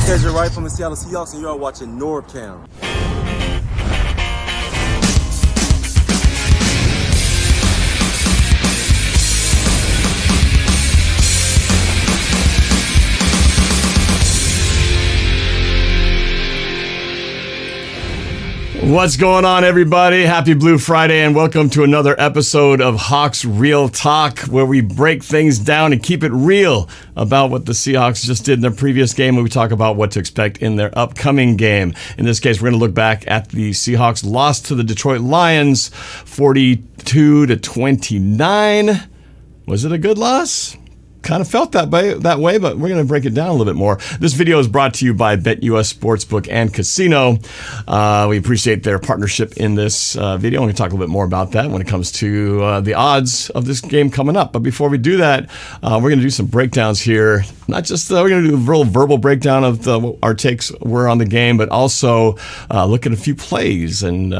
KJ Wright from the Seattle Seahawks, and you are watching NorbFam. What's going on, everybody? Happy Blue Friday, and welcome to another episode of Hawks Real Talk, where we break things down and keep it real about what the Seahawks just did in their previous game, and we talk about what to expect in their upcoming game. In this case, we're going to look back at the Seahawks' loss to the Detroit Lions, 42-29. Was it a good loss? Kind of felt that way, but we're going to break it down a little bit more. This video is brought to you by BetUS Sportsbook and Casino. We appreciate their partnership in this video. We're going to talk a little bit more about that when it comes to the odds of this game coming up. But before we do that, we're going to do some breakdowns here. Not just we're going to do a real verbal breakdown of what our takes were on the game, but also look at a few plays and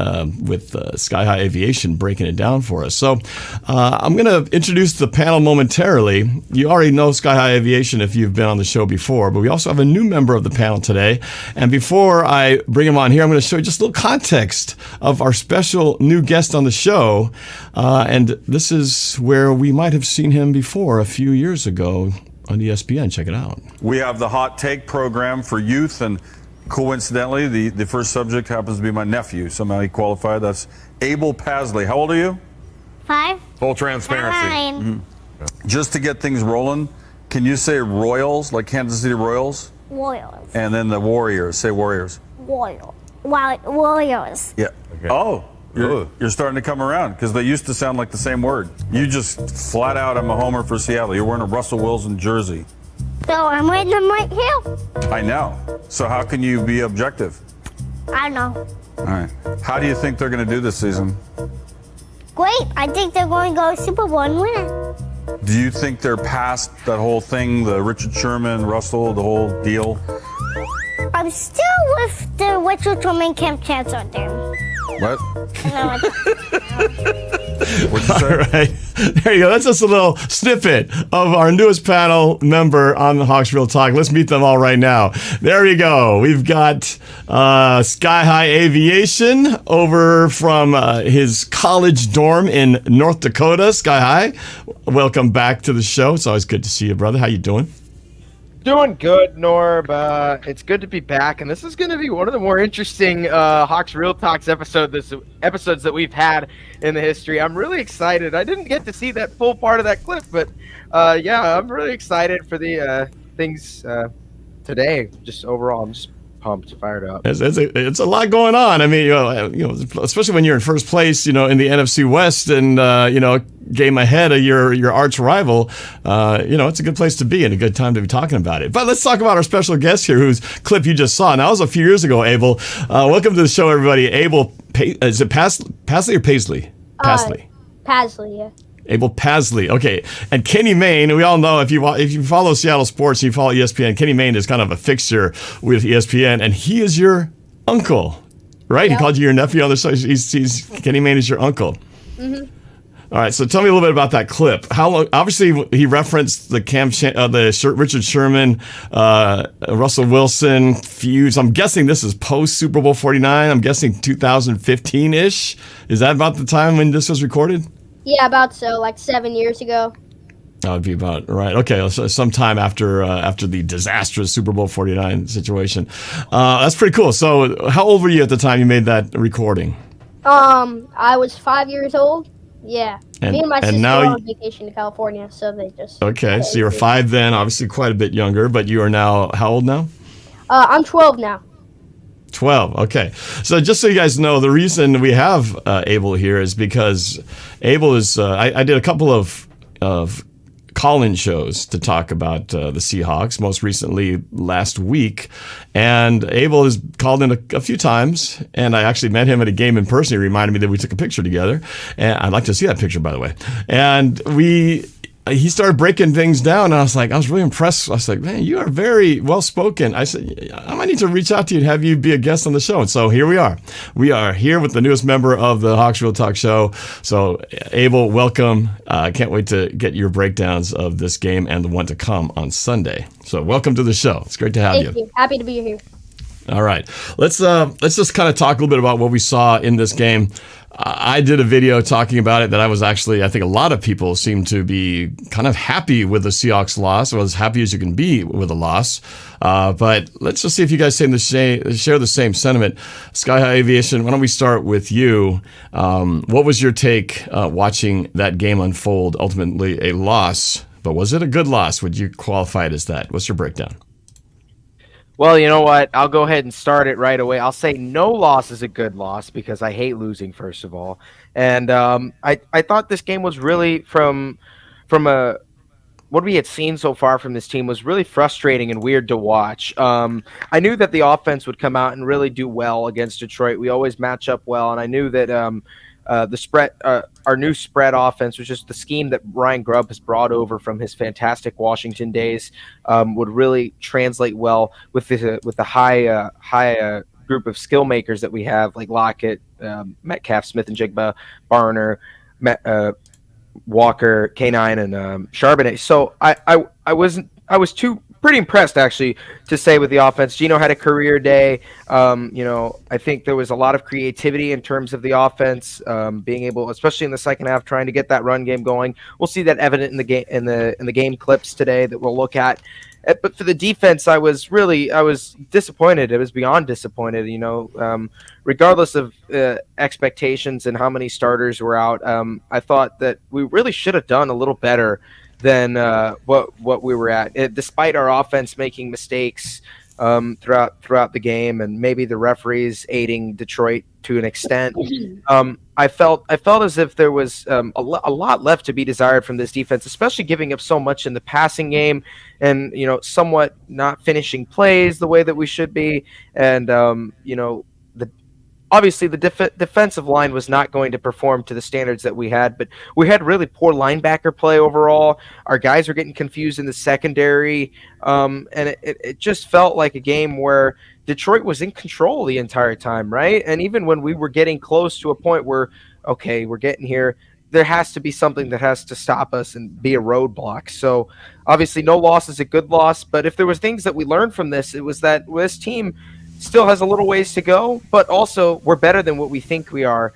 with Sky-High Aviation breaking it down for us. So I'm going to introduce the panel momentarily. You already know Sky-High Aviation if you've been on the show before, but we also have a new member of the panel today. And before I bring him on here, I'm going to show you just a little context of our special new guest on the show. And this is where we might have seen him before a few years ago on ESPN. Check it out. We have the Hot Take program for youth, and coincidentally, the first subject happens to be my nephew. Somehow he qualified. That's Abel Pasley. How old are you? 5. Full transparency. 9. Mm-hmm. Just to get things rolling, can you say Royals, like Kansas City Royals? Warriors. And then the Warriors. Say Warriors. Warriors. Yeah. Okay. Oh, you're starting to come around, because they used to sound like the same word. You just flat out, I'm a homer for Seattle. You're wearing a Russell Wilson jersey. So I'm wearing them right here. I know. So how can you be objective? I know. All right. How do you think they're going to do this season? Great. I think they're going to go Super Bowl and win it. Do you think they're past that whole thing, the Richard Sherman, Russell, the whole deal? I'm still with the Richard Sherman Camp Chancellor there. What? No, What'd you say? All right. There you go. That's just a little snippet of our newest panel member on the Hawks Real Talk. Let's meet them all right now. There you go. We've got Sky-High Aviation over from his college dorm in North Dakota. Sky-High, welcome back to the show. It's always good to see you, brother. How you doing? Doing good, Norb. It's good to be back, and this is going to be one of the more interesting Hawks Real Talks episodes that we've had in the history. I'm really excited. I didn't get to see that full part of that clip, but yeah, I'm really excited for the things today. Just overall, I'm just pumped, fired up. It's a lot going on. I mean, you know, especially when you're in first place, you know, in the NFC West, and you know, game ahead of your arch rival. You know, it's a good place to be and a good time to be talking about it. But let's talk about our special guest here, whose clip you just saw. Now, that was a few years ago, Abel. Welcome to the show, everybody. Abel, is it Pasley or Paisley? Pasley. Pasley, yeah. Abel Pasley. Okay. And Kenny Mayne, we all know if you follow Seattle sports, you follow ESPN, Kenny Mayne is kind of a fixture with ESPN, and he is your uncle, right? Yep. He called you your nephew on the show. Kenny Mayne is your uncle. Mm-hmm. All right. So tell me a little bit about that clip. How long? Obviously, he referenced the Richard Sherman, Russell Wilson feuds. I'm guessing this is post Super Bowl 49. I'm guessing 2015-ish. Is that about the time when this was recorded? Yeah, about so, like 7 years ago. That would be about right. Okay, so sometime after the disastrous Super Bowl 49 situation. That's pretty cool. So how old were you at the time you made that recording? I was 5 years old. Yeah. Me and my sister now were on vacation to California, so they just... Okay, so you were 5 then, obviously quite a bit younger, but you are now, how old now? I'm 12 now. 12, okay. So just so you guys know, the reason we have Abel here is because Abel is, I did a couple of call-in shows to talk about the Seahawks, most recently last week, and Abel has called in a few times, and I actually met him at a game in person. He reminded me that we took a picture together, and I'd like to see that picture, by the way. And we he started breaking things down, and I was really impressed. I was like, man, you are very well spoken. I said, I might need to reach out to you and have you be a guest on the show. And so here we are. We are here with the newest member of the Hawks Real Talk show. So Abel, welcome. I can't wait to get your breakdowns of this game and the one to come on Sunday. So welcome to the show. It's great to have Thank you. Happy to be here. All right, let's just kind of talk a little bit about what we saw in this game. I did a video talking about it that I think a lot of people seem to be kind of happy with the Seahawks loss, or as happy as you can be with a loss. But let's just see if you guys share the same sentiment. Sky-High Aviation, why don't we start with you? What was your take watching that game unfold? Ultimately a loss, but was it a good loss? Would you qualify it as that? What's your breakdown? Well, you know what? I'll go ahead and start it right away. I'll say no loss is a good loss because I hate losing, first of all. And I thought this game was really from what we had seen so far from this team was really frustrating and weird to watch. I knew that the offense would come out and really do well against Detroit. We always match up well, and I knew that the spread, our new spread offense, was just the scheme that Ryan Grubb has brought over from his fantastic Washington days, would really translate well with the high group of skill makers that we have, like Lockett, Metcalf, Smith and Jigba, Barner, Walker, K9, and Charbonnet. So I was pretty impressed, actually, to say, with the offense. Gino had a career day. I think there was a lot of creativity in terms of the offense, being able, especially in the second half, trying to get that run game going. We'll see that evident in the game in the game clips today that we'll look at. But for the defense, I was disappointed. It was beyond disappointed. Regardless of expectations and how many starters were out, I thought that we really should have done a little better than what we were at. Despite our offense making mistakes throughout the game, and maybe the referees aiding Detroit to an extent, I felt as if there was a lot left to be desired from this defense, especially giving up so much in the passing game, and somewhat not finishing plays the way that we should be, and obviously, the defensive line was not going to perform to the standards that we had, but we had really poor linebacker play overall. Our guys were getting confused in the secondary, and it just felt like a game where Detroit was in control the entire time, right? And even when we were getting close to a point where, okay, we're getting here, there has to be something that has to stop us and be a roadblock. So obviously no loss is a good loss, but if there was things that we learned from this, it was that this team still has a little ways to go, but also we're better than what we think we are,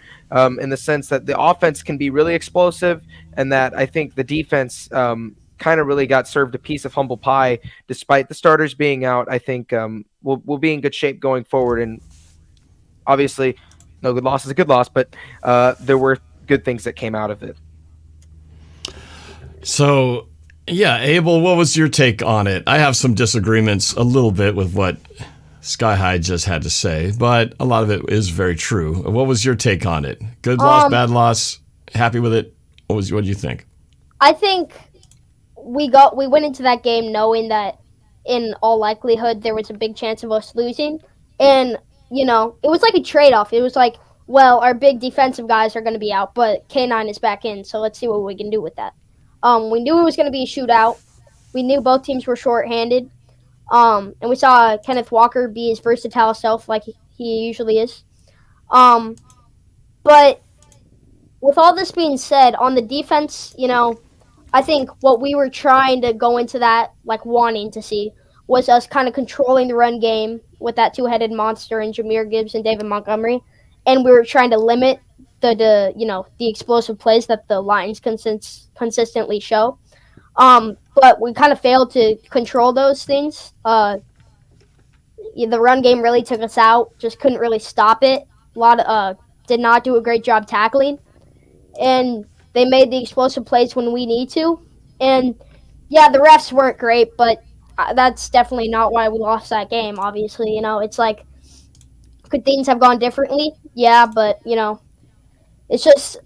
in the sense that the offense can be really explosive, and that I think the defense kind of really got served a piece of humble pie despite the starters being out. I think we'll be in good shape going forward, and obviously no good loss is a good loss, but there were good things that came out of it. So, yeah, Abel, what was your take on it? I have some disagreements a little bit with what Sky-High just had to say, but a lot of it is very true. What was your take on it? Good loss, bad loss, happy with it? What do you think? I think we went into that game knowing that in all likelihood there was a big chance of us losing, and it was like a trade-off. It was like, well, our big defensive guys are going to be out, but K9 is back in, so let's see what we can do with that. We knew it was going to be a shootout. We knew both teams were shorthanded. And we saw Kenneth Walker be his versatile self like he usually is. But with all this being said, on the defense, I think what we were trying to go into that, like, wanting to see was us kind of controlling the run game with that two-headed monster in Jahmyr Gibbs and David Montgomery. And we were trying to limit the explosive plays that the Lions consistently show. But we kind of failed to control those things. The run game really took us out. Just couldn't really stop it. Did not do a great job tackling. And they made the explosive plays when we need to. And, yeah, the refs weren't great, but that's definitely not why we lost that game, obviously. It's like, could things have gone differently? Yeah, but, it's just,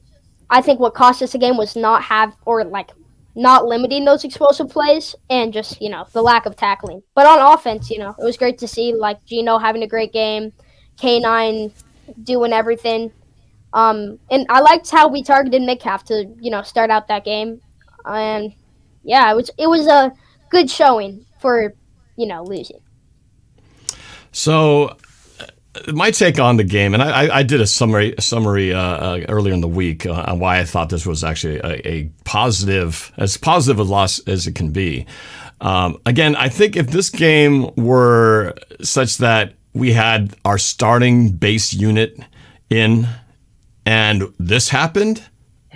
I think what cost us the game was not limiting those explosive plays and just, the lack of tackling. But on offense, it was great to see, like, Gino having a great game, K9 doing everything. And I liked how we targeted Metcalf to, start out that game. And yeah, it was a good showing for, losing. So my take on the game, and I did a summary earlier in the week on why I thought this was actually a positive a loss as it can be. Again, I think if this game were such that we had our starting base unit in and this happened,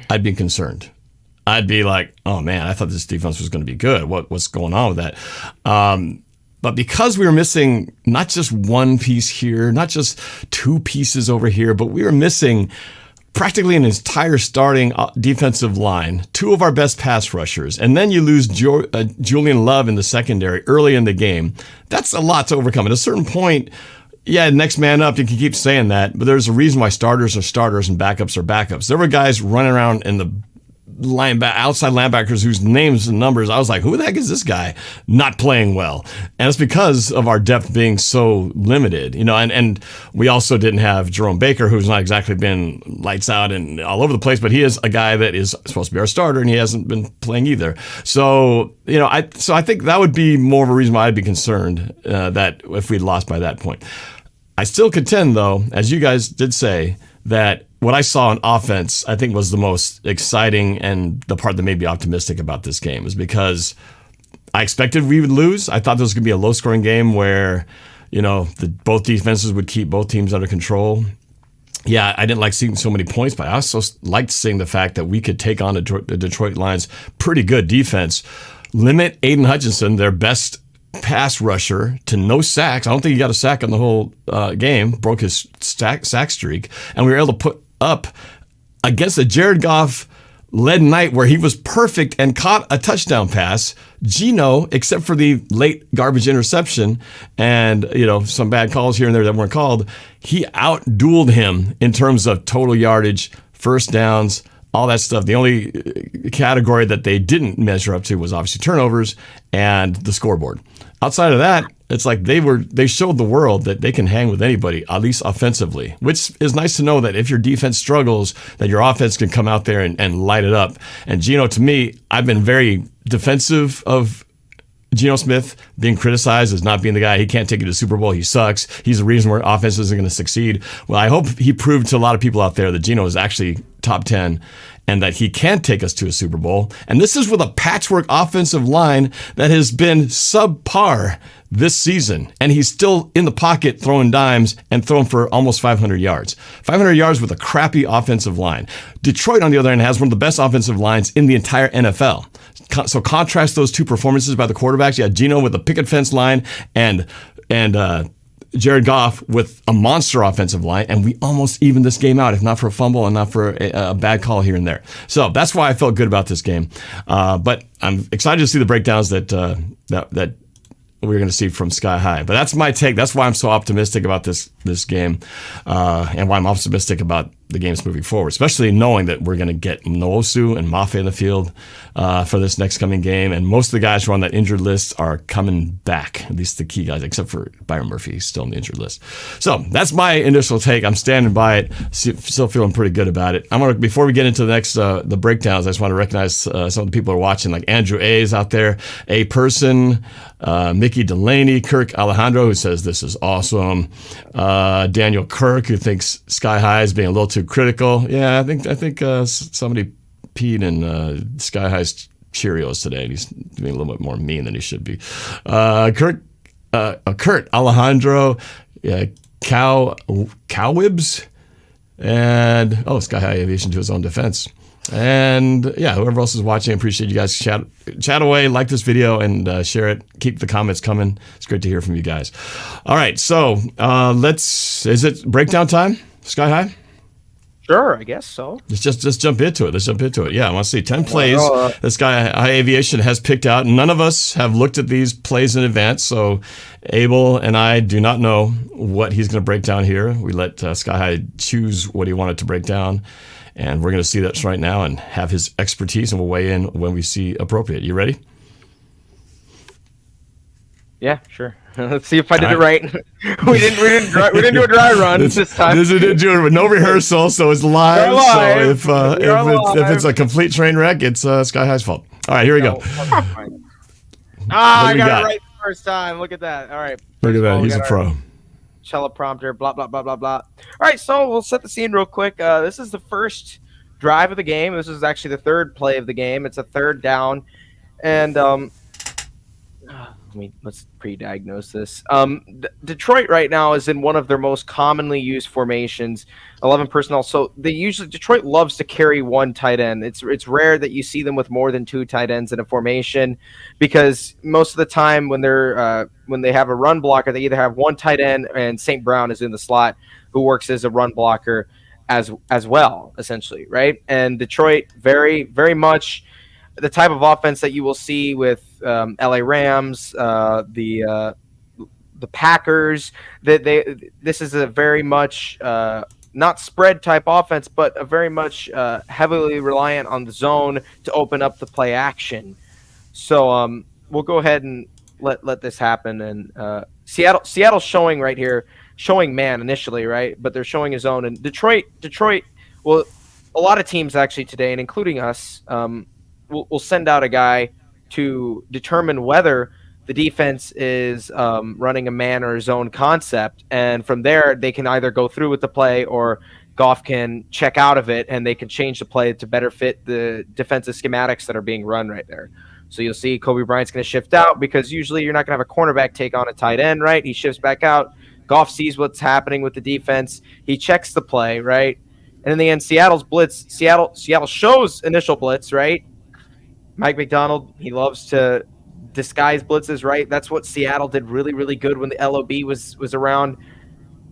I'd be concerned. I'd be like, oh man, I thought this defense was going to be good. What's going on with that? But because we were missing not just one piece here, not just two pieces over here, but we were missing practically an entire starting defensive line, two of our best pass rushers, and then you lose Julian Love in the secondary early in the game. That's a lot to overcome. At a certain point, yeah, next man up, you can keep saying that, but there's a reason why starters are starters and backups are backups. There were guys running around in the outside linebackers whose names and numbers, I was like, who the heck is this guy not playing well? And it's because of our depth being so limited, and we also didn't have Jerome Baker, who's not exactly been lights out and all over the place, but he is a guy that is supposed to be our starter, and he hasn't been playing either. So, I think that would be more of a reason why I'd be concerned that if we'd lost by that point. I still contend, though, as you guys did say, that what I saw on offense, I think, was the most exciting and the part that made me optimistic about this game is because I expected we would lose. I thought this was going to be a low-scoring game where, both defenses would keep both teams under control. Yeah, I didn't like seeing so many points, but I also liked seeing the fact that we could take on the Detroit Lions' pretty good defense, limit Aiden Hutchinson, their best pass rusher, to no sacks. I don't think he got a sack in the whole game, broke his sack streak, and we were able to put up against a Jared Goff led night where he was perfect and caught a touchdown pass. Geno, except for the late garbage interception and some bad calls here and there that weren't called, he outdueled him in terms of total yardage, first downs, all that stuff. The only category that they didn't measure up to was obviously turnovers and the scoreboard. Outside of that, it's like they showed the world that they can hang with anybody, at least offensively, which is nice to know that if your defense struggles, that your offense can come out there and light it up. And Geno, to me, I've been very defensive of Geno Smith being criticized as not being the guy. He can't take you to the Super Bowl. He sucks. He's the reason where offense isn't going to succeed. Well, I hope he proved to a lot of people out there that Geno is actually top 10 and that he can take us to a Super Bowl. And this is with a patchwork offensive line that has been subpar this season. And he's still in the pocket throwing dimes and throwing for almost 500 yards. 500 yards with a crappy offensive line. Detroit, on the other hand, has one of the best offensive lines in the entire NFL. So contrast those two performances by the quarterbacks. You had Geno with a picket fence line and Jared Goff with a monster offensive line, and we almost evened this game out, if not for a fumble and not for a bad call here and there. So that's why I felt good about this game. But I'm excited to see the breakdowns that we're going to see from Sky-High. But that's my take. That's why I'm so optimistic about this game, and why I'm optimistic about the games moving forward, especially knowing that we're going to get Nwosu and Mafe in the field for this next coming game. And most of the guys who are on that injured list are coming back, at least the key guys, except for Byron Murphy. He's still on the injured list. So that's my initial take. I'm standing by it, still feeling pretty good about it. Before we get into the next the breakdowns, I just want to recognize some of the people who are watching, like Andrew A. is out there, A. Person, Mickey Delaney, Kirk Alejandro, who says this is awesome, Daniel Kirk, who thinks Sky-High is being a little too critical. Yeah, I think somebody peed in Sky-High's Cheerios today, and he's being a little bit more mean than he should be. Kurt Alejandro, Cowibs, and Sky-High Aviation to his own defense. And yeah, whoever else is watching, I appreciate you guys. Chat away, like this video, and share it. Keep the comments coming. It's great to hear from you guys. All right, so is it breakdown time, Sky-High? Sure, I guess so. Let's just jump into it. Yeah, I want to see 10 plays that Sky-High Aviation has picked out. None of us have looked at these plays in advance, so Abel and I do not know what he's going to break down here. We let Sky-High choose what he wanted to break down, and we're going to see that right now and have his expertise, and we'll weigh in when we see appropriate. You ready? Yeah, sure. Let's see if I did it right. we didn't do a dry run this time. This is do it with no rehearsal, so it's live. Live. So if it's a complete train wreck, it's Sky-High's fault. All right, here we go. I got it right the first time. Look at that. All right. Look at that. He's a pro. Teleprompter, blah, blah, blah, blah, blah. All right, so we'll set the scene real quick. This is the first drive of the game. This is actually the third play of the game. It's a third down. And let's pre-diagnose this. Detroit right now is in one of their most commonly used formations, 11 personnel. So Detroit loves to carry one tight end. It's rare that you see them with more than two tight ends in a formation, because most of the time when they have a run blocker, they either have one tight end and St. Brown is in the slot, who works as a run blocker as well, essentially, right? And Detroit very, very much the type of offense that you will see with LA Rams, the Packers. This is a very much not spread type offense, but a very much heavily reliant on the zone to open up the play action. So we'll go ahead and let this happen. And Seattle's showing right here, showing man initially, right? But they're showing his own. And Detroit. Well, a lot of teams actually today, and including us. We'll send out a guy to determine whether the defense is running a man or a zone concept. And from there, they can either go through with the play or Goff can check out of it, and they can change the play to better fit the defensive schematics that are being run right there. So you'll see Kobe Bryant's going to shift out, because usually you're not going to have a cornerback take on a tight end, right? He shifts back out. Goff sees what's happening with the defense. He checks the play, right? And in the end, Seattle's blitz. Seattle shows initial blitz, right? Mike McDonald, he loves to disguise blitzes, right? That's what Seattle did really, really good when the LOB was around.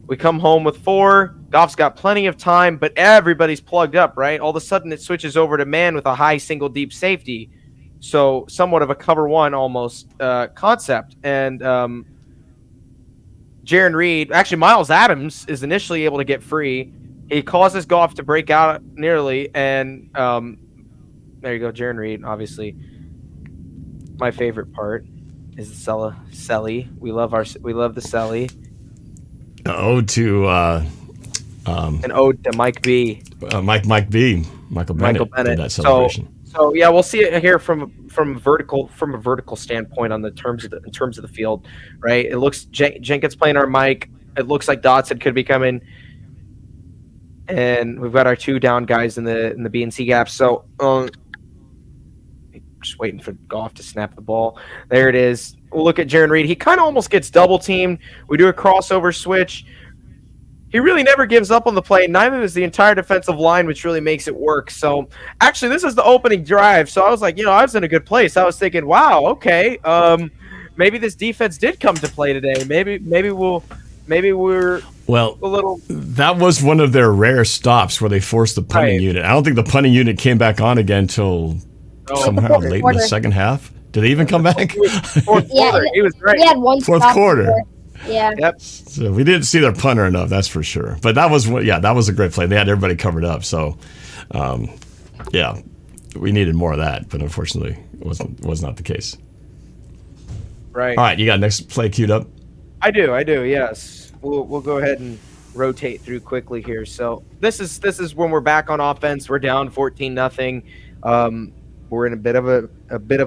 We come home with 4. Goff's got plenty of time, but everybody's plugged up, right? All of a sudden, it switches over to man with a high single deep safety. So somewhat of a cover one almost concept. And Jarran Reed, actually Miles Adams is initially able to get free. He causes Goff to break out nearly, and there you go, Jarran Reed, obviously. My favorite part is the Selly. We love the Selly. An ode to Mike B. Mike B. Michael Bennett did that celebration. So yeah, we'll see it here from a vertical standpoint in terms of the field, right? It looks Jenkins playing our Mike. It looks like Dotson could be coming, and we've got our 2 down guys in the B and C gaps. So just waiting for Goff to snap the ball. There it is. We'll look at Jarran Reed. He kind of almost gets double teamed. We do a crossover switch. He really never gives up on the play. Neither does the entire defensive line, which really makes it work. So actually, this is the opening drive. So I was like, I was in a good place. I was thinking, wow, okay, maybe this defense did come to play today. Maybe we're a little. That was one of their rare stops where they forced the punting unit. I don't think the punting unit came back on again until somehow late in the second half. Did they even come back? Fourth quarter. He was great. He had one fourth quarter. Before. Yeah. Yep. So we didn't see their punter enough, that's for sure. But that was a great play. They had everybody covered up. So, we needed more of that, but unfortunately, it was not the case. Right. All right, you got next play queued up? I do. Yes. We'll go ahead and rotate through quickly here. So this is when we're back on offense. We're down 14-0. We're in a bit of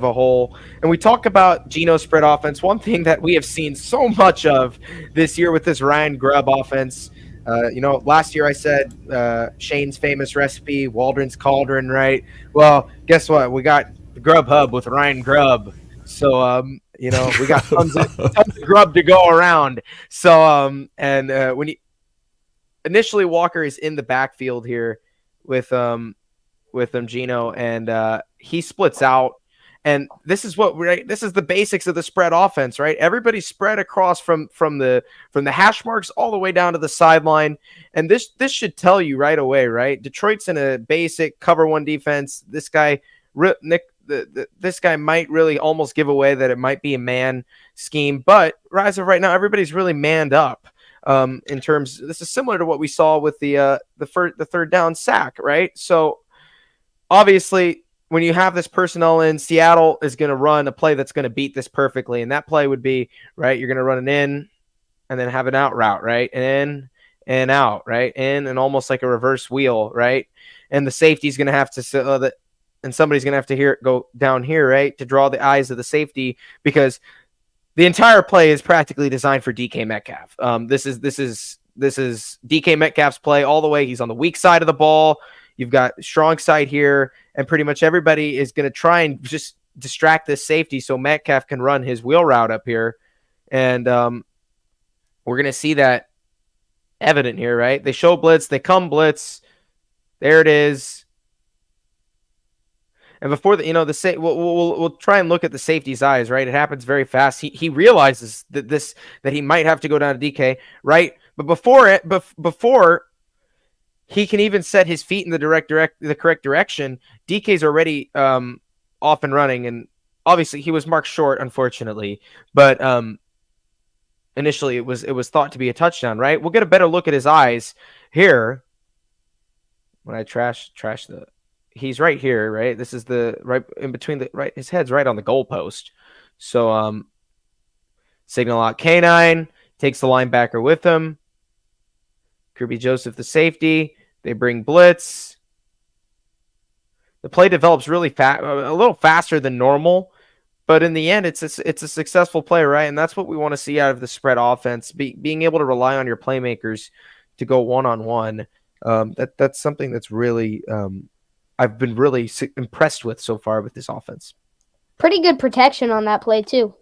a hole, and we talk about Geno spread offense. One thing that we have seen so much of this year with this Ryan Grubb offense. Last year I said Shane's famous recipe, Waldron's Cauldron, right? Well, guess what? We got the Grub Hub with Ryan Grubb. So we got tons of grub to go around. So when initially Walker is in the backfield here with Geno, and he splits out, and this is the basics of the spread offense, right? Everybody's spread across from the hash marks all the way down to the sideline, and this should tell you right away, right? Detroit's in a basic cover one defense. This guy this guy might really almost give away that it might be a man scheme, but as of right now, everybody's really manned up. In terms, this is similar to what we saw with the third down sack, right? So obviously, when you have this personnel in, Seattle is going to run a play that's going to beat this perfectly. And that play would be, right, you're going to run an in and then have an out route, right? In and out, right? In and almost like a reverse wheel, right? And the safety's going to have to and somebody's going to have to go down here, right, to draw the eyes of the safety, because the entire play is practically designed for DK Metcalf. This is DK Metcalf's play all the way. He's on the weak side of the ball. You've got strong side here, and pretty much everybody is going to try and just distract this safety so Metcalf can run his wheel route up here. And we're going to see that evident here, right? They show blitz, they come blitz. There it is. And before we'll try and look at the safety's eyes, right? It happens very fast. He realizes that he might have to go down to DK, right? But before he can even set his feet in the correct direction, DK's already off and running. And obviously he was marked short, unfortunately. But initially it was thought to be a touchdown, right? We'll get a better look at his eyes here. When I trash he's right here, right? This is the right in between his head's right on the goalpost. So signal out K9, takes the linebacker with him. Kirby Joseph, the safety. They bring blitz. The play develops really fast, a little faster than normal, but in the end, it's a successful play, right? And that's what we want to see out of the spread offense, being able to rely on your playmakers to go one-on-one. That's something that's really I've been really impressed with so far with this offense. Pretty good protection on that play too.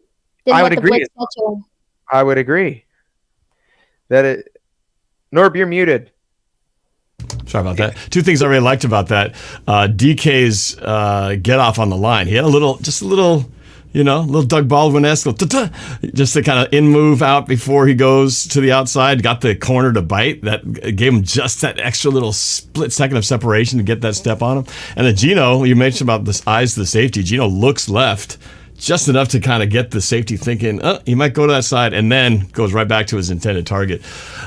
I would agree. I would agree. Norb, you're muted. Sorry about that. Two things I really liked about that. DK's get off on the line. He had a little Doug Baldwin-esque, just to kind of in move out before he goes to the outside. Got the corner to bite. That gave him just that extra little split second of separation to get that step on him. And then Gino, you mentioned about the eyes of the safety. Gino looks left just enough to kind of get the safety thinking, he might go to that side, and then goes right back to his intended target.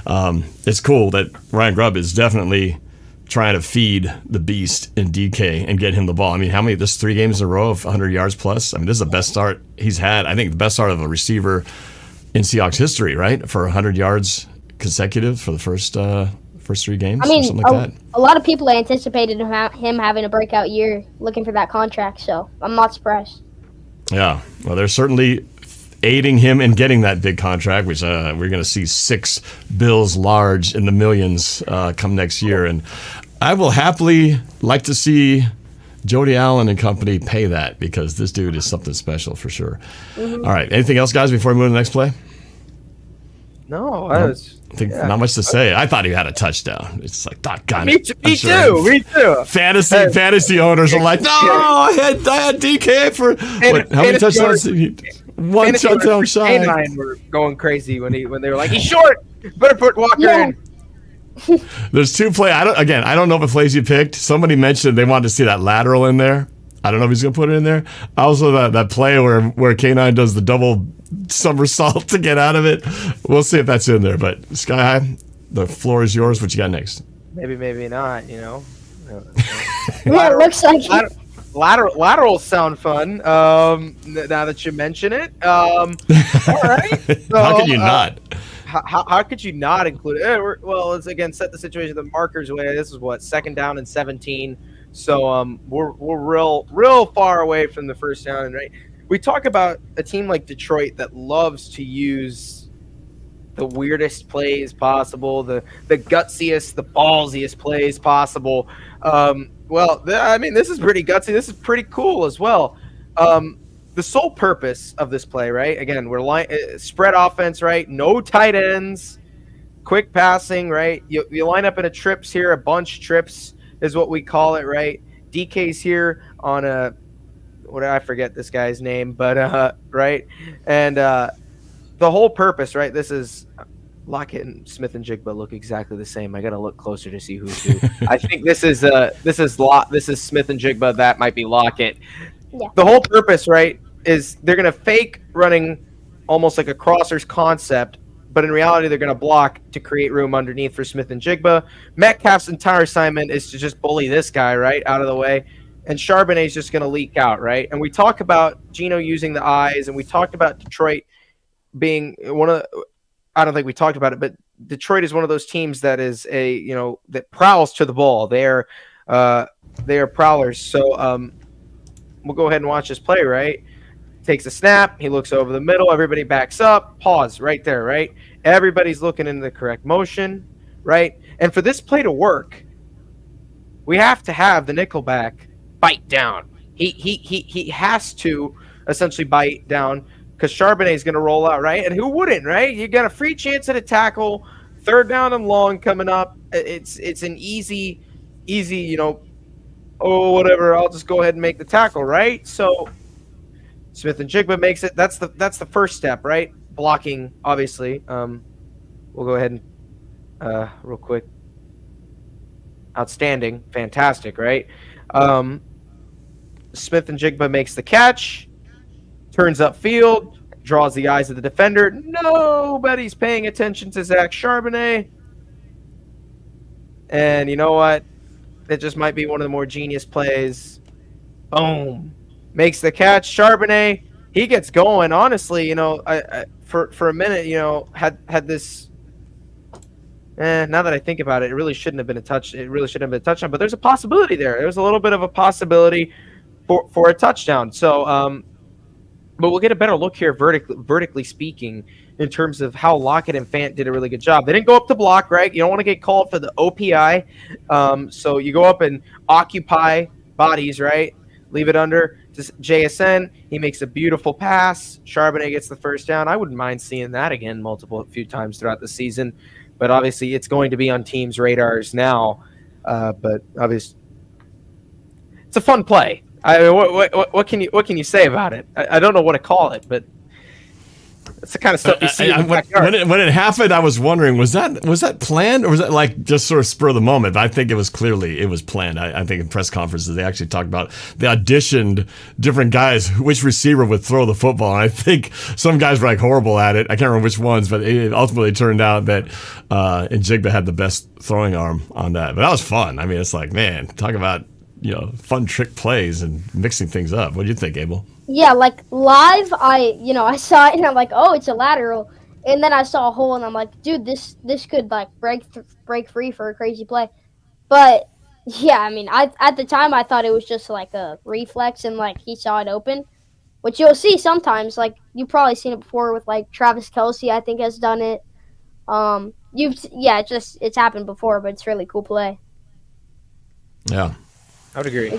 It's cool that Ryan Grubb is definitely trying to feed the beast in DK and get him the ball. I mean, this 3 games in a row of 100 yards plus? I mean, this is the best start he's had. I think the best start of a receiver in Seahawks history, right? For 100 yards consecutive for the first 3 games, I mean, or something like that. A lot of people anticipated him having a breakout year, looking for that contract, so I'm not surprised. Yeah, well, they're certainly aiding him in getting that big contract, which we're going to see 6 bills large in the millions come next year. And I will happily like to see Jody Allen and company pay that, because this dude is something special for sure. Mm-hmm. All right, anything else, guys, before we move to the next play? No, I think not much to say. I thought he had a touchdown. It's like, doggone it. Me too. Fantasy owners are like, no, I had DK for how many touchdowns? One touchdown shy. K9 were going crazy when they were like, he's short. Better put Walker in. There's 2 plays. I don't know if the plays you picked. Somebody mentioned they wanted to see that lateral in there. I don't know if he's going to put it in there. Also, that play where K9 does the double somersault to get out of it. We'll see if that's in there. But Sky-High, the floor is yours. What you got next? Maybe not, Yeah, it looks like laterals sound fun. Now that you mention it. All right. So, how could you not? How could you not include it? Well, let's again set the situation the markers way. This is what, 2nd down and 17. So we're real far away from the first down, and right. We talk about a team like Detroit that loves to use the weirdest plays possible, the gutsiest, the ballsiest plays possible. This is pretty gutsy. This is pretty cool as well. The sole purpose of this play, right? Again, we're spread offense, right? No tight ends, quick passing, right? You line up in a trips here, a bunch trips is what we call it, right? DK's here on I forget this guy's name, but right? And the whole purpose, right? This is Lockett and Smith and Jigba look exactly the same. I got to look closer to see who's who. I think this is Smith and Jigba. That might be Lockett. Yeah. The whole purpose, right, is they're going to fake running almost like a crossers concept, but in reality, they're going to block to create room underneath for Smith and Jigba. Metcalf's entire assignment is to just bully this guy, right, out of the way. and Charbonnet's just going to leak out, right? And we talk about Geno using the eyes, and we talked about Detroit being one of the, I don't think we talked about it, but Detroit is one of those teams that is that prowls to the ball. They are prowlers. So we'll go ahead and watch this play, right? Takes a snap. He looks over the middle. Everybody backs up. Pause right there, right? Everybody's looking in the correct motion, right? And for this play to work, we have to have the nickelback bite down. He has to essentially bite down because Charbonnet is going to roll out, right? And who wouldn't, right? You got a free chance at a tackle, 3rd down and long coming up. It's an easy, whatever. I'll just go ahead and make the tackle, right? So Smith and Jigba makes it. That's the first step, right? Blocking, obviously. We'll go ahead and real quick. Outstanding, fantastic, right? Smith and Jigba makes the catch, turns upfield, draws the eyes of the defender. Nobody's paying attention to Zach Charbonnet. And you know what? It just might be one of the more genius plays. Boom. Makes the catch. Charbonnet, he gets going. Honestly, I for a minute, had this. Now that I think about it, it really shouldn't have been a touch. It really shouldn't have been a touchdown. But there's a possibility there. There's a little bit of a possibility for a touchdown. So, but we'll get a better look here, vertically speaking, in terms of how Lockett and Fant did a really good job. They didn't go up to block, right? You don't want to get called for the OPI. So you go up and occupy bodies, right? Leave it under to JSN. He makes a beautiful pass. Charbonnet gets the first down. I wouldn't mind seeing that again a few times throughout the season. But obviously, it's going to be on teams' radars now. But obviously, it's a fun play. I mean, what can you say about it? I don't know what to call it, but it's the kind of stuff you see. When it happened, I was wondering, was that planned, or was that like just sort of spur of the moment? But I think it was planned. I think in press conferences they actually talked about, they auditioned different guys which receiver would throw the football. And I think some guys were like horrible at it. I can't remember which ones, but it ultimately turned out that Njigba had the best throwing arm on that. But that was fun. I mean, it's like, man, talk about fun trick plays and mixing things up. What do you think, Abel? Yeah, like live, I saw it and I'm like, oh, it's a lateral, and then I saw a hole and I'm like, dude, this could like break free for a crazy play. But yeah, I mean, at the time I thought it was just like a reflex and like he saw it open, which you'll see sometimes. Like you've probably seen it before with like Travis Kelce, I think has done it. It's happened before, but it's a really cool play. Yeah, I would agree.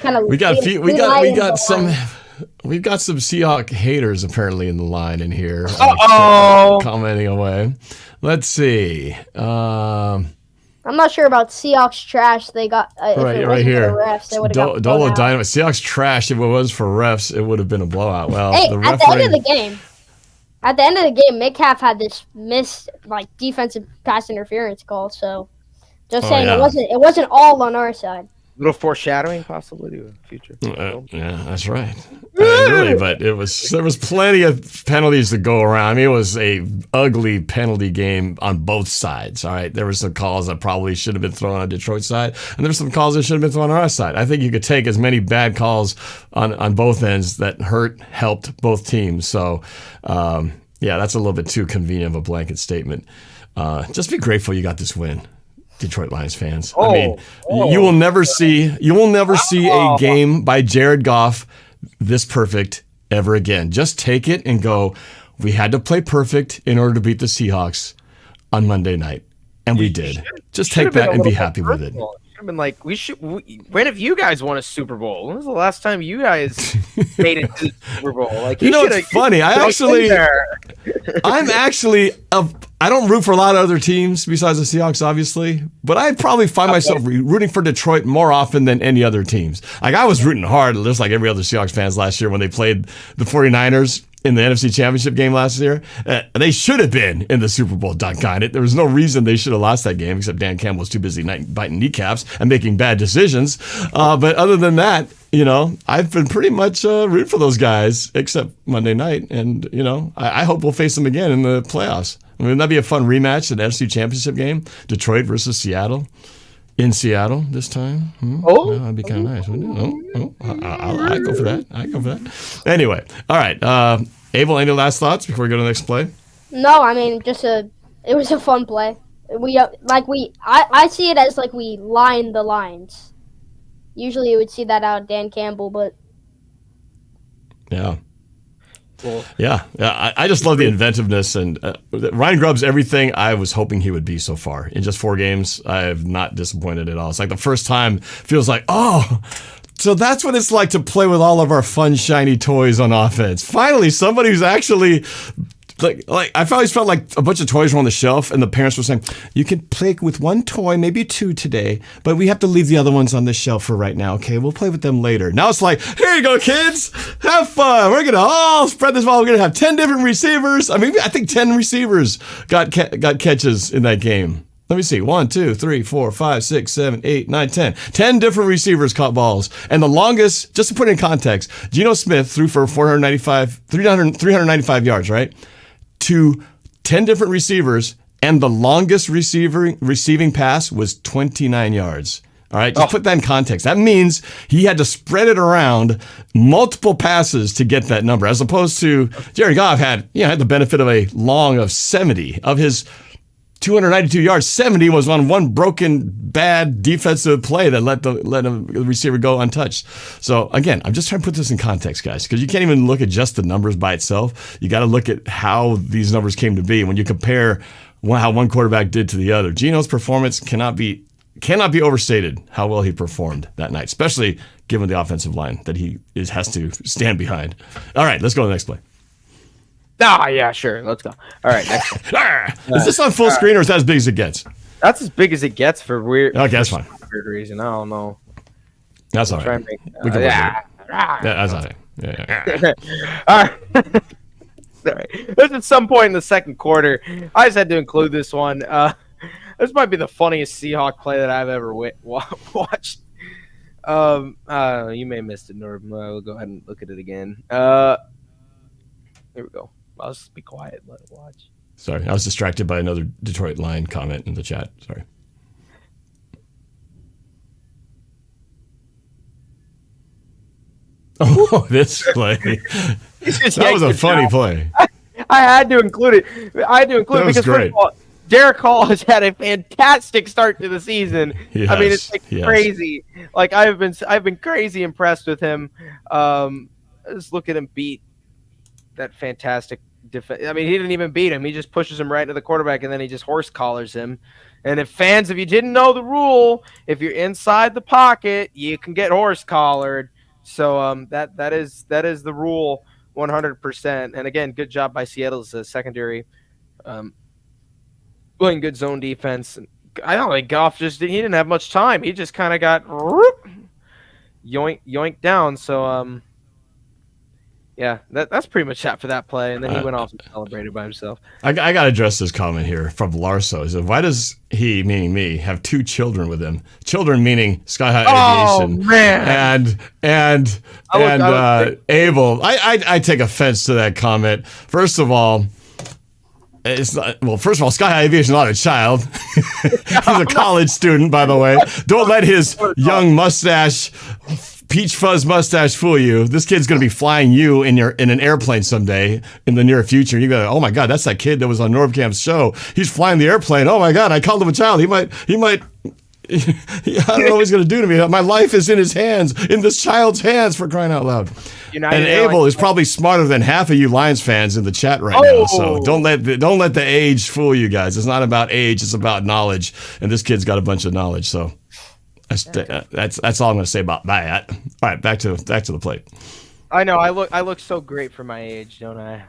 We've got some Seahawk haters apparently in the line in here. Commenting away. Let's see. I'm not sure about Seahawks trash. They got right here. For the refs, they Dolo Dynamite. Seahawks trash. If it was for refs, it would have been a blowout. Well, at the end of the game, Metcalf had this missed like defensive pass interference call. So, just saying, it wasn't all on our side. A little foreshadowing, possibly, to a future. Yeah, that's right. Really, but there was plenty of penalties to go around. I mean, it was a ugly penalty game on both sides. All right, there were some calls that probably should have been thrown on Detroit's side, and there were some calls that should have been thrown on our side. I think you could take as many bad calls on both ends that helped both teams. So, that's a little bit too convenient of a blanket statement. Just be grateful you got this win, Detroit Lions fans. I mean, you will never see a game by Jared Goff this perfect ever again. Just take it and go, we had to play perfect in order to beat the Seahawks on Monday night. And we did. Just take that and be happy with it. I've been like, when have you guys won a Super Bowl? When was the last time you guys made it to the Super Bowl? Like, it's funny. I don't root for a lot of other teams besides the Seahawks, obviously, but I probably find myself rooting for Detroit more often than any other teams. Like, I was rooting hard, just like every other Seahawks fans last year when they played the 49ers in the NFC Championship game last year. They should have been in the Super Bowl, doggone it. There was no reason they should have lost that game, except Dan Campbell was too busy biting kneecaps and making bad decisions. But other than that, I've been pretty much rooting for those guys, except Monday night. And, I hope we'll face them again in the playoffs. I mean, that'd be a fun rematch, an NFC Championship game, Detroit versus Seattle. In Seattle this time? Oh. Well, that'd be kind of nice, wouldn't it? I'd go for that. I'd go for that. Anyway, all right. Abel, any last thoughts before we go to the next play? No, I mean, it was a fun play. I see it as like we lined the lines. Usually you would see that out of Dan Campbell, but yeah. Cool. Yeah. I just love the inventiveness, and Ryan Grubb's everything I was hoping he would be so far. In just 4 games, I have not disappointed at all. It's like the first time feels like, oh, so that's what it's like to play with all of our fun, shiny toys on offense. Finally, somebody who's actually like I've always felt like a bunch of toys were on the shelf, and the parents were saying, you can play with 1 toy, maybe 2 today, but we have to leave the other ones on the shelf for right now, okay? We'll play with them later. Now it's like, here you go, kids. Have fun. We're going to all spread this ball. We're going to have 10 different receivers. I mean, I think 10 receivers got catches in that game. Let me see. 1, 2, 3, 4, 5, 6, 7, 8, 9, 10. 10 different receivers caught balls. And the longest, just to put it in context, Geno Smith threw for 395 yards, right? To 10 different receivers, and the longest receiving pass was 29 yards. All right, just put that in context. That means he had to spread it around multiple passes to get that number, as opposed to Jared Goff had the benefit of a long of 70 of his 292 yards. 70 was on one broken, bad defensive play that let the receiver go untouched. So again, I'm just trying to put this in context, guys, because you can't even look at just the numbers by itself. You got to look at how these numbers came to be. When you compare how one quarterback did to the other, Geno's performance cannot be overstated. How well he performed that night, especially given the offensive line that he has to stand behind. All right, let's go to the next play. Yeah, sure. Let's go. All right, next one. Is this on full screen, or is that as big as it gets? That's as big as it gets for weird. Okay, that's fine. Weird reason. I don't know. That's all right. We can that's all right. Yeah. All right. Sorry. This is at some point in the second quarter. I just had to include this one. This might be the funniest Seahawk play that I've ever watched. You may have missed it, Norb. We'll go ahead and look at it again. Here we go. I'll just be quiet and let it watch. Sorry, I was distracted by another Detroit Line comment in the chat. Sorry. Oh, this play. That was a funny play. I had to include it. Because first of all, Derek Hall has had a fantastic start to the season. I mean, it's crazy. Like I've been crazy impressed with him. Just look at him beat that fantastic defense. I mean, he didn't even beat him. He just pushes him right into the quarterback, and then he just horse collars him. And if you didn't know the rule, if you're inside the pocket, you can get horse collared. So that is the rule 100%. And again, good job by Seattle's secondary, playing good zone defense. I don't think Goff he didn't have much time. He just kind of got yoinked down. So yeah, that's pretty much that for that play. And then he went off and celebrated by himself. I got to address this comment here from Larso. He said, why does he, meaning me, have 2 children with him? Children meaning Sky-High Aviation. Man. And Abel. I take offense to that comment. First of all, Sky-High Aviation is not a child. He's a college student, by the way. Don't let his young peach fuzz mustache fool you. This kid's going to be flying you in an airplane someday in the near future. You go, oh my God, that's that kid that was on NorbCam's show. He's flying the airplane. Oh my God, I called him a child. He might. I don't know what he's going to do to me. My life is in his hands, in this child's hands, for crying out loud. And Abel is probably smarter than half of you Lions fans in the chat right now. So don't let the age fool you guys. It's not about age. It's about knowledge. And this kid's got a bunch of knowledge. So that's all I'm going to say about that. All right, back to the plate. I know. I look so great for my age, don't I?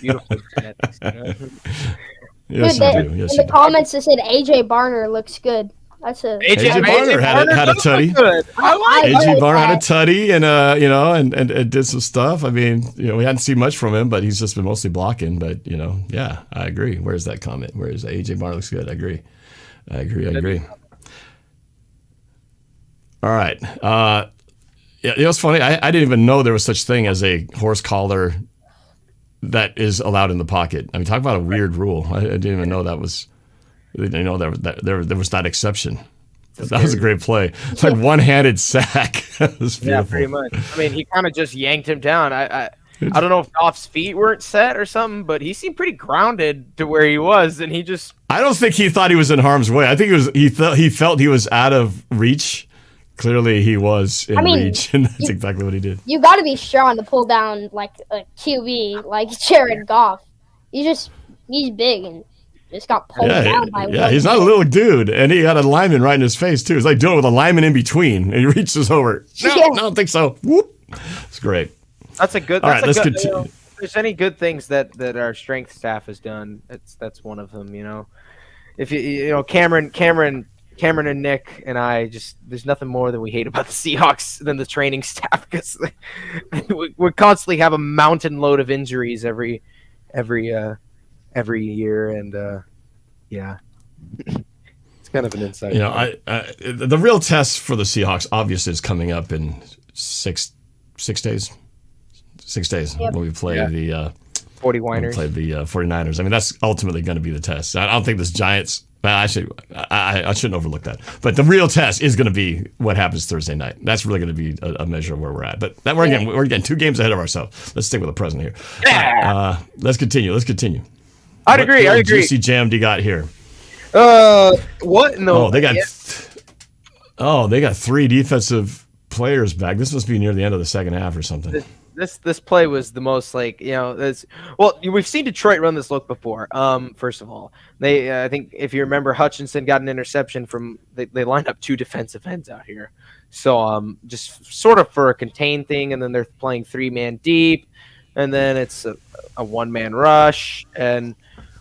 Beautiful. Yes, Dude, in the comments, they said AJ Barner looks good. That's a AJ Barner had a tutty. AJ Barner had a tutty, and did some stuff. I mean, we hadn't seen much from him, but he's just been mostly blocking. But yeah, I agree. Where's that comment? Where's AJ Barner looks good? I agree. All right. It's funny. I didn't even know there was such thing as a horse collar that is allowed in the pocket. I mean, talk about a weird rule. I didn't even know that was There was that exception. That was a great play. It's like one-handed sack. It was beautiful. Yeah, pretty much. I mean, he kind of just yanked him down. I don't know if Goff's feet weren't set or something, but he seemed pretty grounded to where he was, and he just. I don't think he thought he was in harm's way. I think he felt he was out of reach. Clearly, he was in reach, and that's exactly what he did. You got to be strong to pull down like a QB like Jared Goff. He's big and just got pulled down by. Yeah, he's not a little dude, and he got a lineman right in his face too. It's like doing it with a lineman in between, and he reaches over. No, I don't think so. Whoop! It's great. That's a good. All right, let's continue. If there's any good things that our strength staff has done, that's one of them. If Cameron and Nick and I there's nothing more that we hate about the Seahawks than the training staff, because we constantly have a mountain load of injuries every year, and it's kind of an insight. The real test for the Seahawks obviously is coming up in 6 days. 6 days when we play the 40 Winers. Play the 49ers. I mean, that's ultimately going to be the test. I don't think this Giants. I shouldn't overlook that. But the real test is going to be what happens Thursday night. That's really going to be a measure of where we're at. But we're getting 2 games ahead of ourselves. Let's stick with the present here. Yeah. Let's continue. I'd agree. Juicy jam do you got here? What in the? They got 3 defensive players back. This must be near the end of the second half or something. This play was the most we've seen Detroit run this look before. First of all, I think if you remember, Hutchinson got an interception from they lined up 2 defensive ends out here, so just sort of for a contain thing, and then they're playing 3-man deep, and then it's a 1-man rush and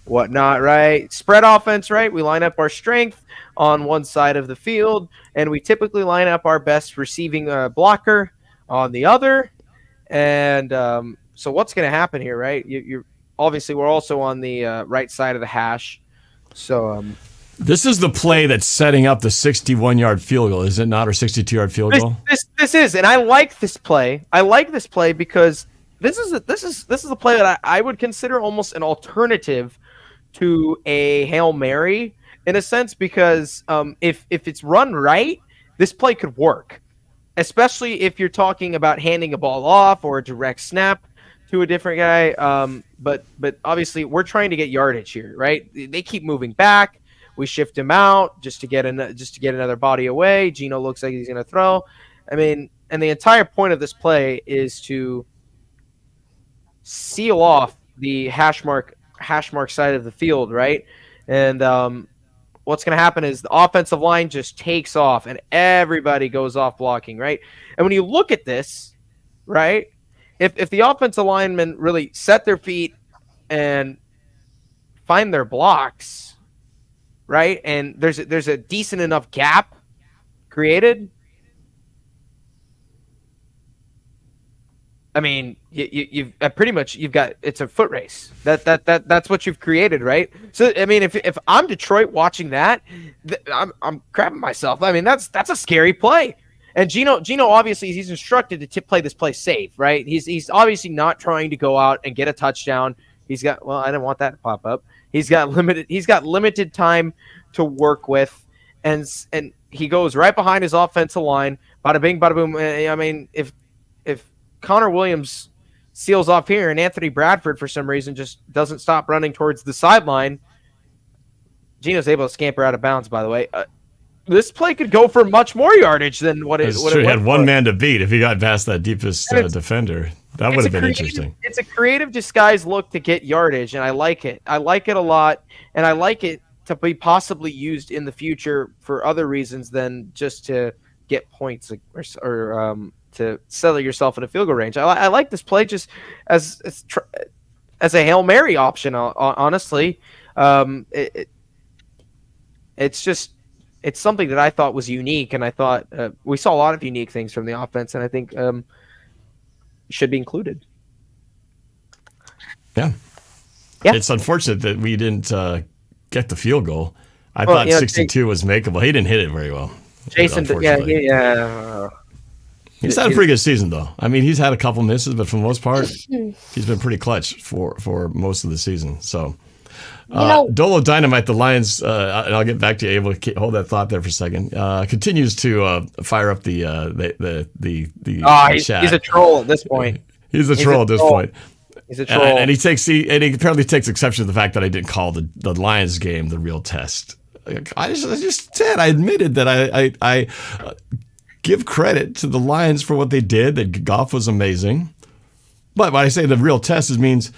whatnot, right? Spread offense, right? We line up our strength on one side of the field, and we typically line up our best receiving blocker on the other. And so what's going to happen here, right? You're obviously, we're also on the right side of the hash. So this is the play that's setting up the 61-yard field goal, is it not, or 62-yard field goal? This is, and I like this play. I like this play because this is a play that I would consider almost an alternative to a Hail Mary in a sense, because if it's run right, this play could work. Especially if you're talking about handing a ball off or a direct snap to a different guy. But obviously we're trying to get yardage here, right? They keep moving back. We shift him out just to get another body away. Geno looks like he's going to throw. I mean, and the entire point of this play is to seal off the hash mark side of the field, right? And what's going to happen is the offensive line just takes off and everybody goes off blocking, right? And when you look at this, right, if the offensive linemen really set their feet and find their blocks, right, and there's a decent enough gap created, I mean, you've pretty much it's a foot race. That's what you've created, right? So I mean, if I'm Detroit watching that, I'm crapping myself. I mean, that's a scary play. And Geno obviously he's instructed to play this play safe, right? He's obviously not trying to go out and get a touchdown. I didn't want that to pop up. He's got limited time to work with, and he goes right behind his offensive line. Bada bing, bada boom. I mean, if Connor Williams seals off here and Anthony Bradford for some reason just doesn't stop running towards the sideline, Geno's able to scamper out of bounds, by the way. This play could go for much more yardage than what it he had one man to beat if he got past that deepest defender. That would have been interesting. It's a creative disguise look to get yardage, and I like it. I like it a lot, and I like it to be possibly used in the future for other reasons than just to get points or to settle yourself in a field goal range. I like this play just as a Hail Mary option, honestly. It's something that I thought was unique, and I thought we saw a lot of unique things from the offense, and I think should be included. Yeah. It's unfortunate that we didn't get the field goal. I thought 62 was makeable. He didn't hit it very well. Jason, He's had a pretty good season, though. I mean, he's had a couple misses, but for the most part, he's been pretty clutch for most of the season. So, Dolo Dynamite, the Lions, and I'll get back to you, Abel. Hold that thought there for a second. Continues to fire up the chat. He's a troll at this point. He's a troll at this point. He's a troll. And he apparently takes exception to the fact that I didn't call the Lions game the real test. I just said, I admitted that I give credit to the Lions for what they did, that Goff was amazing. But when I say the real test, it means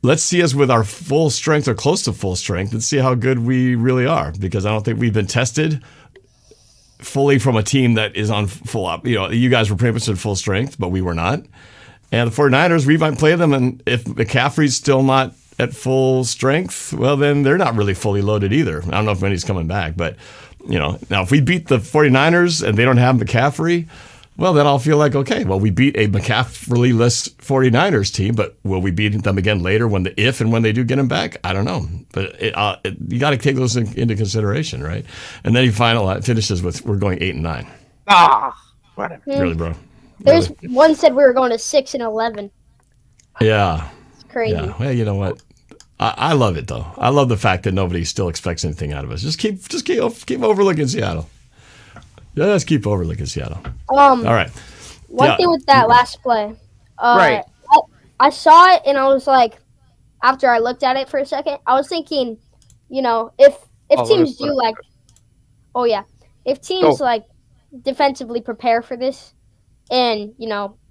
let's see us with our full strength or close to full strength and see how good we really are, because I don't think we've been tested fully from a team that is on full up. You guys were pretty much at full strength, but we were not. And the 49ers, we might play them, and if McCaffrey's still not at full strength, well, then they're not really fully loaded either. I don't know if anybody's coming back, but, now if we beat the 49ers and they don't have McCaffrey, well, then I'll feel like, okay, well, we beat a McCaffrey-less 49ers team, but will we beat them again later when they do get him back? I don't know. But you got to take those into consideration, right? And then he finishes with, we're going 8-9. Whatever. Really, bro? There's one said we were going to 6-11. Yeah. It's crazy. Yeah. Well, you know what? I love it though. I love the fact that nobody still expects anything out of us. Just keep overlooking Seattle. Just keep overlooking Seattle. All right. One thing with that last play. Right. I saw it and I was like, after I looked at it for a second, I was thinking, if teams do like, if teams like defensively prepare for this, and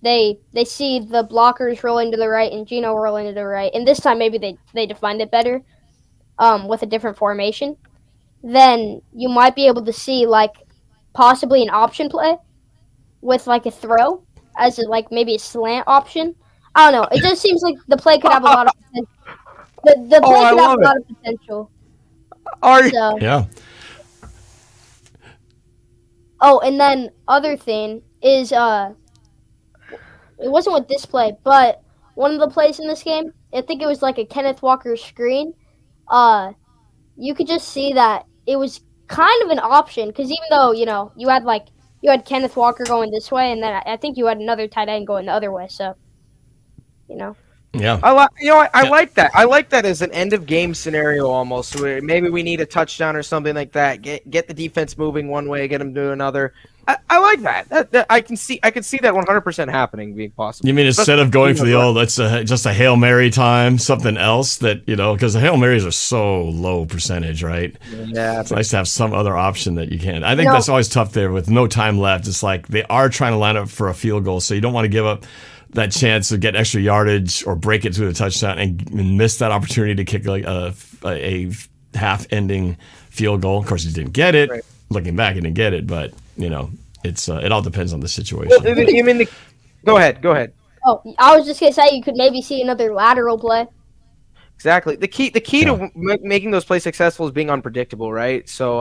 they see the blockers rolling to the right and Geno rolling to the right, and this time maybe they defined it better, with a different formation, then you might be able to see like possibly an option play with like a throw as maybe a slant option. I don't know. It just seems like the play could have a lot of potential. The play could have a lot of potential. Yeah. Oh, and then other thing is, it wasn't with this play, but one of the plays in this game, I think it was like a Kenneth Walker screen. You could just see that it was kind of an option, because even though you had Kenneth Walker going this way, and then I think you had another tight end going the other way. So, Yeah. I like that. I like that as an end of game scenario almost. Where maybe we need a touchdown or something like that. Get the defense moving one way, get them to another. I like that. I can see that 100% happening being possible. You mean instead of going for the old, let's just a Hail Mary time, something else that, because the Hail Marys are so low percentage, right? Yeah. It's nice to have some other option that you can. I think that's always tough there with no time left. It's like they are trying to line up for a field goal, so you don't want to give up that chance to get extra yardage or break it to a touchdown and miss that opportunity to kick like a half-ending field goal. Of course, he didn't get it. Right. Looking back, he didn't get it, but it's it all depends on the situation. Go ahead. Oh, I was just gonna say you could maybe see another lateral play. Exactly. The key to making those plays successful is being unpredictable, right? So,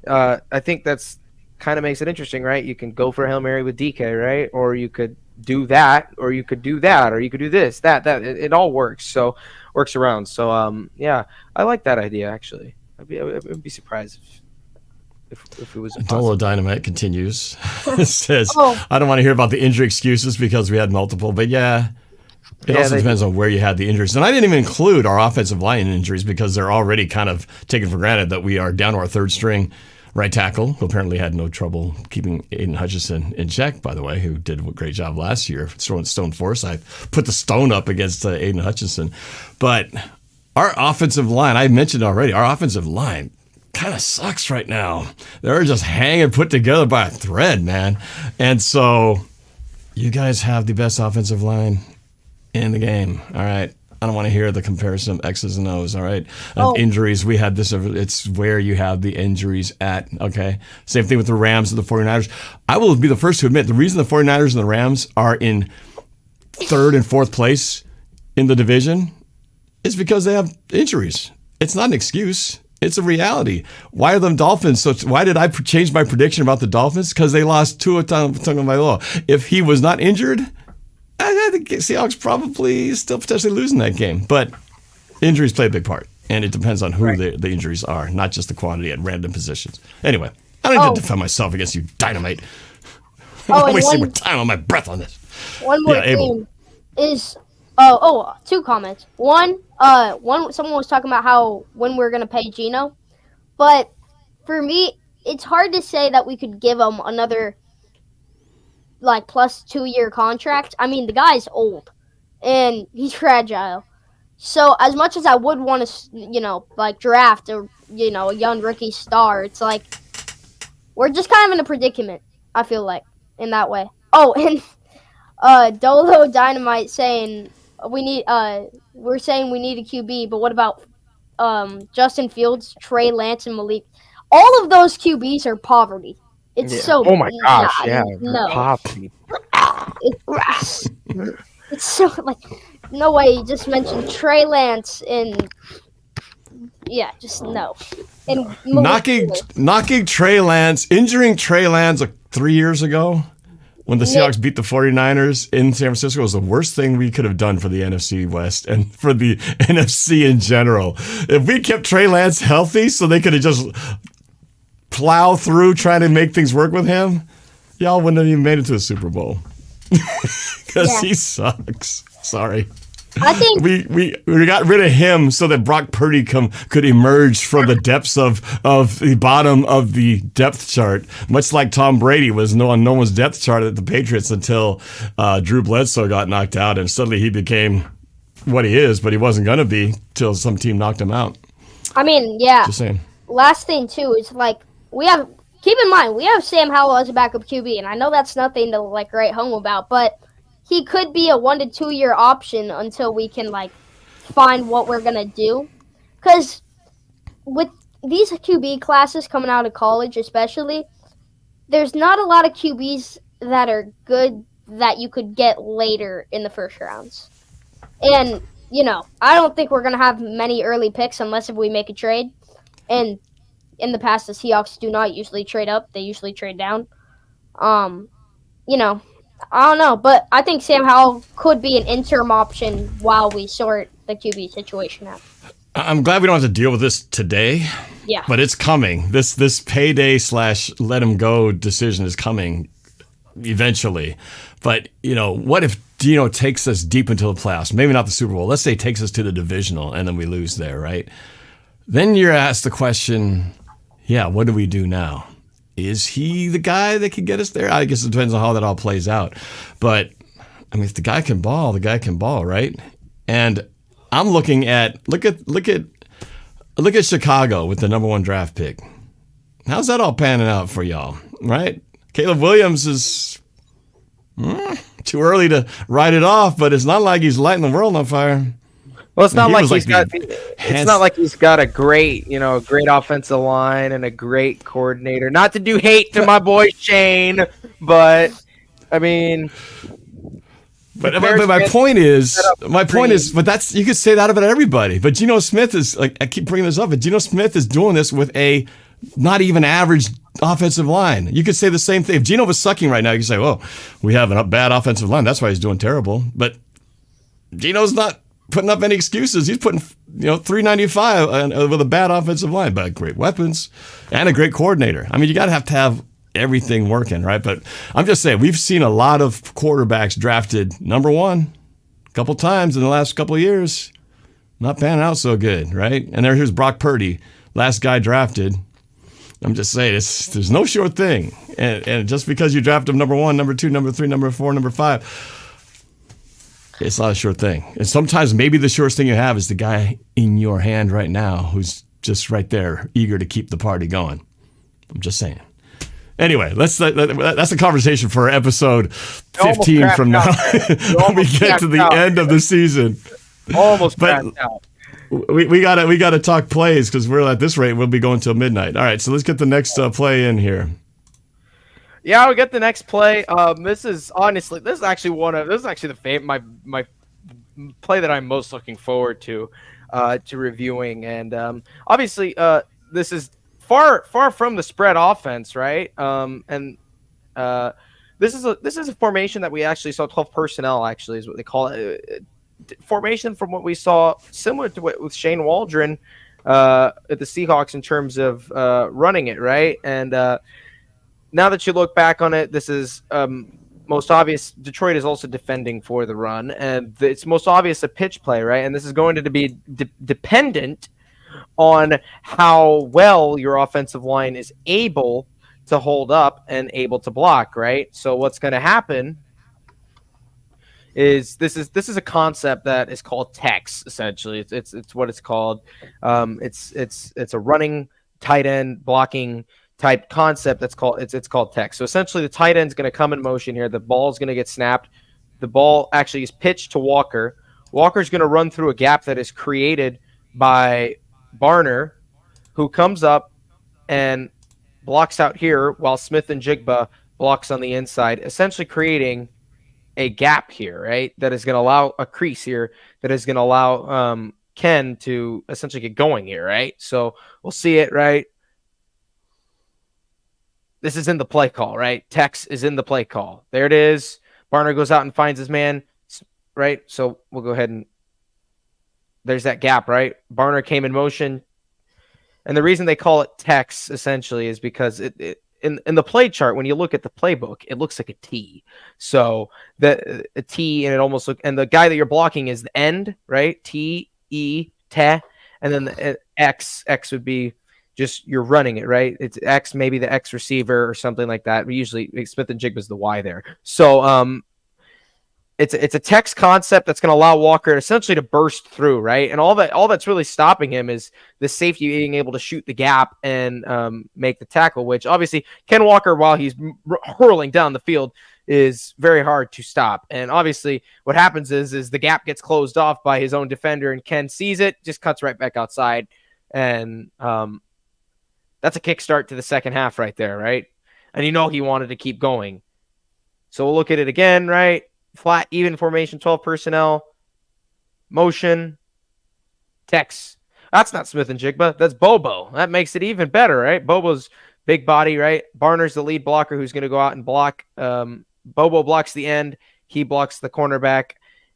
I think that's kind of makes it interesting, right? You can go for a Hail Mary with DK, right? Or you could do that, or you could do that, or you could do this, that. It all works. So works around. So I like that idea actually. I would be surprised if it was impossible. Dolo Dynamite continues. It says, I don't want to hear about the injury excuses because we had multiple, but it also depends on where you had the injuries. And I didn't even include our offensive line injuries because they're already kind of taken for granted that we are down to our third string right tackle, who apparently had no trouble keeping Aiden Hutchinson in check, by the way, who did a great job last year throwing Stone Forsythe. Put the stone up against Aiden Hutchinson. But our offensive line, I mentioned already, our offensive line kind of sucks right now. They're just hanging put together by a thread, man. And so you guys have the best offensive line in the game. All right. I don't want to hear the comparison of X's and O's, all right? Injuries, we had this. It's where you have the injuries at, okay? Same thing with the Rams and the 49ers. I will be the first to admit the reason the 49ers and the Rams are in third and fourth place in the division is because they have injuries. It's not an excuse. It's a reality. Why are the Dolphins why did I change my prediction about the Dolphins? Because they lost Tua Tagovailoa. If he was not injured, I think Seahawks probably still potentially losing that game. But injuries play a big part, and it depends on who the injuries are, not just the quantity at random positions. Anyway, I don't need to defend myself against you, Dynamite. I'm wasting more time on my breath on this. One more thing is Two comments. One, someone was talking about how when we're gonna pay Gino, but for me, it's hard to say that we could give him another like plus 2-year contract. I mean, the guy's old and he's fragile. So as much as I would want to, like draft a young rookie star, it's like we're just kind of in a predicament. I feel like in that way. Oh, and Dolo Dynamite saying we're saying we need a QB, but what about Justin Fields, Trey Lance, and Malik? All of those QBs are poverty. It's so. Oh my gosh! No. Poverty. It's so like no way. You just mentioned Trey Lance and just no. And knocking Trey Lance, injuring Trey Lance 3 years ago when the Seahawks beat the 49ers in San Francisco was the worst thing we could have done for the NFC West and for the NFC in general. If we kept Trey Lance healthy so they could have just plow through trying to make things work with him, y'all wouldn't have even made it to the Super Bowl. Because he sucks. Sorry. I think we got rid of him so that Brock Purdy could emerge from the depths of the bottom of the depth chart, much like Tom Brady was on no one's depth chart at the Patriots until Drew Bledsoe got knocked out, and suddenly he became what he is, but he wasn't going to be till some team knocked him out. I mean, yeah. Just saying. Last thing too is like keep in mind we have Sam Howell as a backup QB, and I know that's nothing to like write home about, but he could be a 1 to 2 year option until we can like find what we're gonna do. Because with these QB classes coming out of college, especially, there's not a lot of QBs that are good that you could get later in the first rounds. And I don't think we're gonna have many early picks unless if we make a trade. And in the past, the Seahawks do not usually trade up; they usually trade down. I don't know, but I think Sam Howell could be an interim option while we sort the QB situation out. I'm glad we don't have to deal with this today. Yeah. But it's coming. This payday / let him go decision is coming eventually. But, what if Gino takes us deep into the playoffs? Maybe not the Super Bowl. Let's say he takes us to the divisional and then we lose there, right? Then you're asked the question, what do we do now? Is he the guy that can get us there? I guess it depends on how that all plays out. But, I mean, if the guy can ball, right? And I'm looking at look at Chicago with the number 1 draft pick. How's that all panning out for y'all, right? Caleb Williams is too early to write it off, but it's not like he's lighting the world on fire. Well, it's not like he's got a great, great offensive line and a great coordinator. Not to do hate to my boy Shane, but I mean, but my point is, but that's you could say that about everybody. But Geno Smith is like I keep bringing this up, but Geno Smith is doing this with a not even average offensive line. You could say the same thing if Geno was sucking right now. You could say, "Well, we have a bad offensive line. That's why he's doing terrible." But Geno's not putting up any excuses. He's putting 395 with a bad offensive line, but great weapons and a great coordinator. I mean, you got to have everything working, right? But I'm just saying, we've seen a lot of quarterbacks drafted number 1 a couple times in the last couple of years, not panning out so good, right? And here's Brock Purdy, last guy drafted. I'm just saying, there's no sure thing. And just because you draft him number 1, number 2, number 3, number 4, number 5, it's not a sure thing. And sometimes maybe the surest thing you have is the guy in your hand right now who's just right there, eager to keep the party going. I'm just saying. Anyway, that's a conversation for episode 15 from now when we get to the end of the season. Almost cracked out. We gotta talk plays because we're at this rate we'll be going till midnight. All right, so let's get the next play in here. Yeah, we get the next play. This is actually my play that I'm most looking forward to reviewing, and obviously this is far from the spread offense, right? This is a formation that we actually saw 12 personnel actually is what they call it. Formation from what we saw similar to what with Shane Waldron at the Seahawks in terms of running it, right? And now that you look back on it, this is most obvious, Detroit is also defending for the run, and it's most obvious a pitch play, right? And this is going to be dependent on how well your offensive line is able to hold up and able to block, right? So what's going to happen is this is a concept that is called text. Essentially, it's what it's called. It's a running tight end blocking type concept that's called it's called text. So essentially, the tight end's going to come in motion here. The ball's going to get snapped. The ball actually is pitched to Walker. Walker's going to run through a gap that is created by Barner, who comes up and blocks out here while Smith and Jigba blocks on the inside, essentially creating a gap here, right? That is going to allow a crease here that is going to allow Ken to essentially get going here, right? So we'll see it, right? This is in the play call, right? Tex is in the play call. There it is. Barner goes out and finds his man, right? So we'll go ahead and there's that gap, right? Barner came in motion. And the reason they call it Tex essentially is because in the play chart, when you look at the playbook, it looks like a T. So a T, and it almost and the guy that you're blocking is the end, right? T, E, te, and then the X would be just you're running it, right? It's X, maybe the X receiver or something like that. We usually Smith and Jigba is the Y there. So it's a text concept that's going to allow Walker essentially to burst through, right? And all that's really stopping him is the safety being able to shoot the gap and make the tackle, which obviously Ken Walker, while he's hurling down the field, is very hard to stop. And obviously what happens is the gap gets closed off by his own defender, and Ken sees it, just cuts right back outside. And that's a kickstart to the second half right there, right? And he wanted to keep going. So we'll look at it again, right? Flat, even formation, 12 personnel, motion, text. That's not Smith and Jigba. That's Bobo. That makes it even better, right? Bobo's big body, right? Barner's the lead blocker who's going to go out and block. Bobo blocks the end. He blocks the cornerback.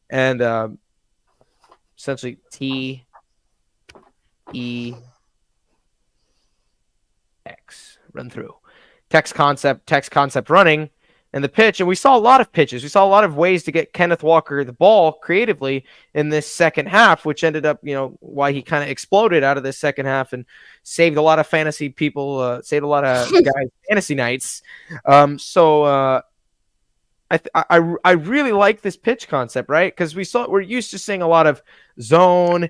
And essentially T, E, X. Run through. Text concept running. And the pitch, and we saw a lot of pitches. We saw a lot of ways to get Kenneth Walker the ball creatively in this second half, which ended up, why he kind of exploded out of this second half and saved a lot of fantasy people, saved a lot of guys' fantasy nights. I really like this pitch concept, right? Because we're used to seeing a lot of zone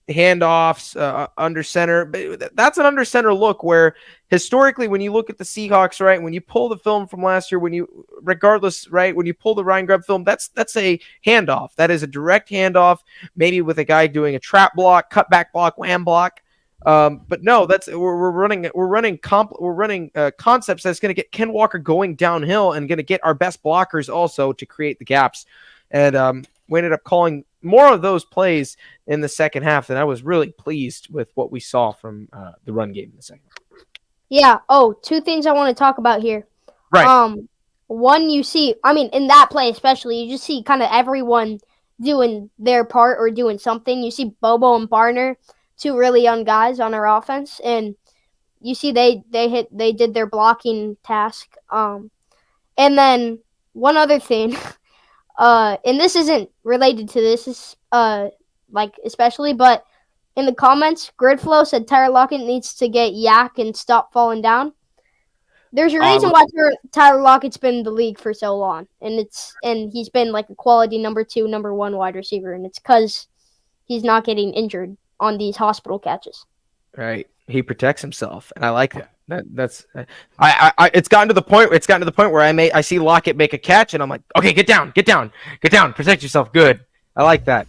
handoffs under center. But that's an under center look where historically, when you look at the Seahawks, right, when you pull the film from last year, when you pull the Ryan Grubb film, that's a handoff. That is a direct handoff, maybe with a guy doing a trap block, cutback block, wham block. But no, we're running concepts that's going to get Ken Walker going downhill and going to get our best blockers also to create the gaps. And we ended up calling more of those plays in the second half, and I was really pleased with what we saw from the run game in the second half. Yeah. Oh, two things I want to talk about here. Right. One, you see, in that play especially, you just see kind of everyone doing their part or doing something. You see Bobo and Barner, two really young guys on our offense, and you see they did their blocking task. And then one other thing, and this isn't related to this, especially, but in the comments, Gridflow said Tyler Lockett needs to get yak and stop falling down. There's a reason why Tyler Lockett's been in the league for so long, and he's been like a quality number 2, number 1 wide receiver, and it's because he's not getting injured on these hospital catches. Right, he protects himself, and I like that. That's it's gotten to the point where I see Lockett make a catch, and I'm like, okay, get down, protect yourself. Good, I like that.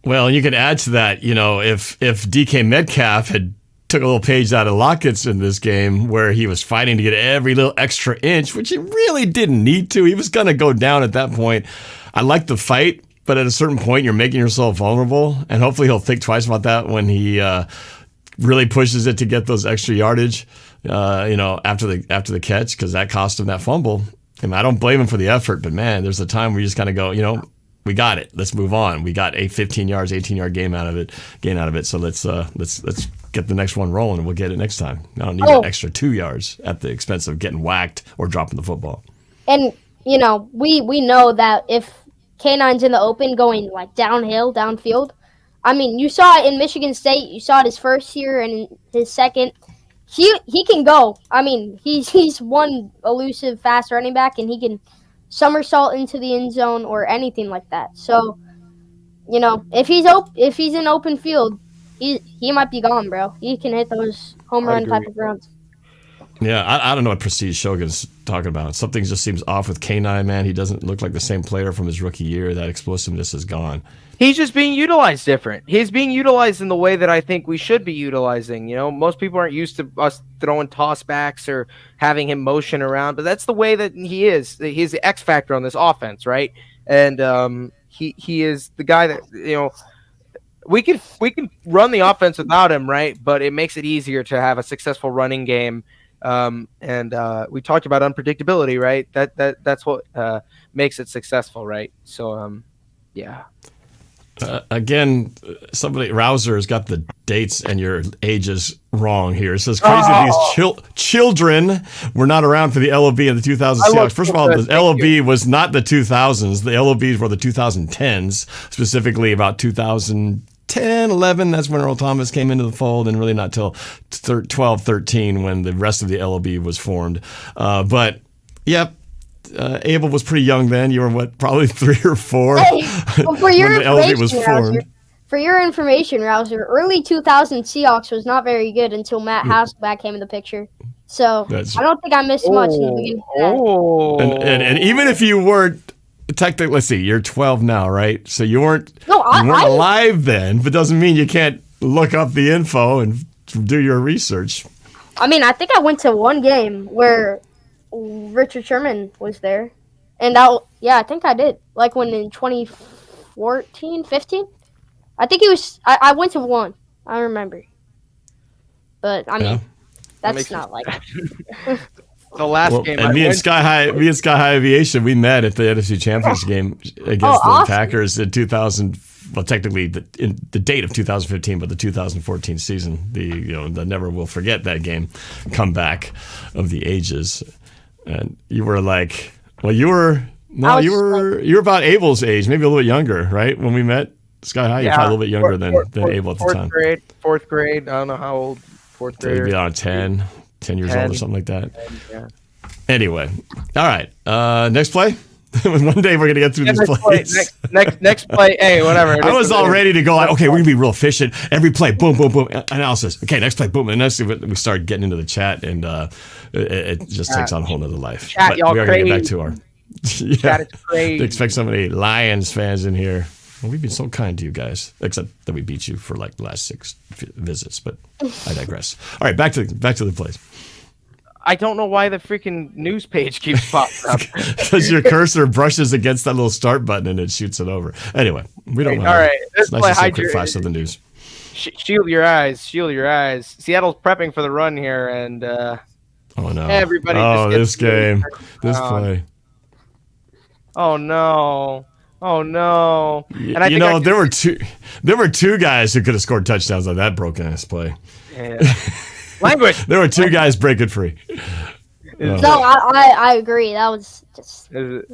Well, you could add to that, if DK Metcalf had took a little page out of Lockett's in this game where he was fighting to get every little extra inch, which he really didn't need to. He was going to go down at that point. I like the fight, but at a certain point, you're making yourself vulnerable, and hopefully he'll think twice about that when he really pushes it to get those extra yardage, after the catch, because that cost him that fumble. I don't blame him for the effort, but man, there's a time where you just kind of go, we got it. Let's move on. We got a 18-yard gain out of it. So let's get the next one rolling, and we'll get it next time. I don't need an extra 2 yards at the expense of getting whacked or dropping the football. And you know, we know that if K9's in the open going like downhill, downfield, I mean, you saw it in Michigan State. You saw it his first year and in his second. He can go. I mean, he's one elusive, fast running back, and he can somersault into the end zone or anything like that. So, you know, if he's in open field, he might be gone, bro. He can hit those home run type of runs. Yeah, I don't know what Prestige Shogun's talking about. Something just seems off with K9, man. He doesn't look like the same player from his rookie year. That explosiveness is gone. He's just being utilized different. He's being utilized in the way that I think we should be utilizing. You know, most people aren't used to us throwing tossbacks or having him motion around, but that's the way that he is. He's the X factor on this offense, right? And he is the guy that, you know, we can run the offense without him, right? But it makes it easier to have a successful running game. And we talked about unpredictability, right? That's what makes it successful, right? So, yeah. Again, somebody Rouser has got the dates and your ages wrong here. It says crazy that these children were not around for the LOB in the 2000s Seahawks. First of all, the LOB was not the 2000s. The LOBs were the 2010s, specifically about 2010, 11. That's when Earl Thomas came into the fold, and really not till 12, 13 when the rest of the LOB was formed. But, yep. Abel was pretty young then. You were what, probably 3 or 4 Hey, well, for your when the LOB was formed. Rouser, for your information, Rouser, early 2000 Seahawks was not very good until Matt Hasselbeck came in the picture. So I don't think I missed much in the beginning of that. And even if you weren't technically, let's see, you're 12 now, right? So you weren't alive then, but doesn't mean you can't look up the info and do your research. I mean, I think I went to one game where Richard Sherman was there, and I think I did. Like when in 2014, 15, I think he was. I went to one. I remember, but I mean, that's not like the last game. And me and Sky-High Aviation, we met at the NFC Championship game against the Packers in 2000. Well, technically, the date of 2015, but the 2014 season. The never will forget that game. Comeback of the ages. And you were like, well, you were about Abel's age, maybe a little bit younger, right? When we met Sky-High, you're probably a little bit younger than Abel at the time. Fourth grade. I don't know how old. Fourth grade. Maybe on 10 years old or something like that. 10, yeah. Anyway, all right. Next play. One day we're gonna get through these plays. Next play. Hey, whatever. I was all ready to go. Like, okay, we're gonna be real efficient. Every play, boom, boom, boom. Analysis. Okay, next play, boom. And next we started getting into the chat, and it just takes on a whole nother life. Chat, but we are gonna get back crazy. to our. Chat is crazy. Expect so many Lions fans in here. Well, we've been so kind to you guys, except that we beat you for like the last 6 visits. But I digress. All right, back to the plays. I don't know why the freaking news page keeps popping up. Because your cursor brushes against that little start button and it shoots it over. Anyway, we don't know. All right, It's nice to see a quick flash of the news. Shield your eyes. Shield your eyes. Seattle's prepping for the run here, and oh no! Everybody. This game. This play. Oh no! Oh no! And there were two guys who could have scored touchdowns on that broken ass play. Yeah. Language. There were 2 guys breaking free. No, I agree. That was just. It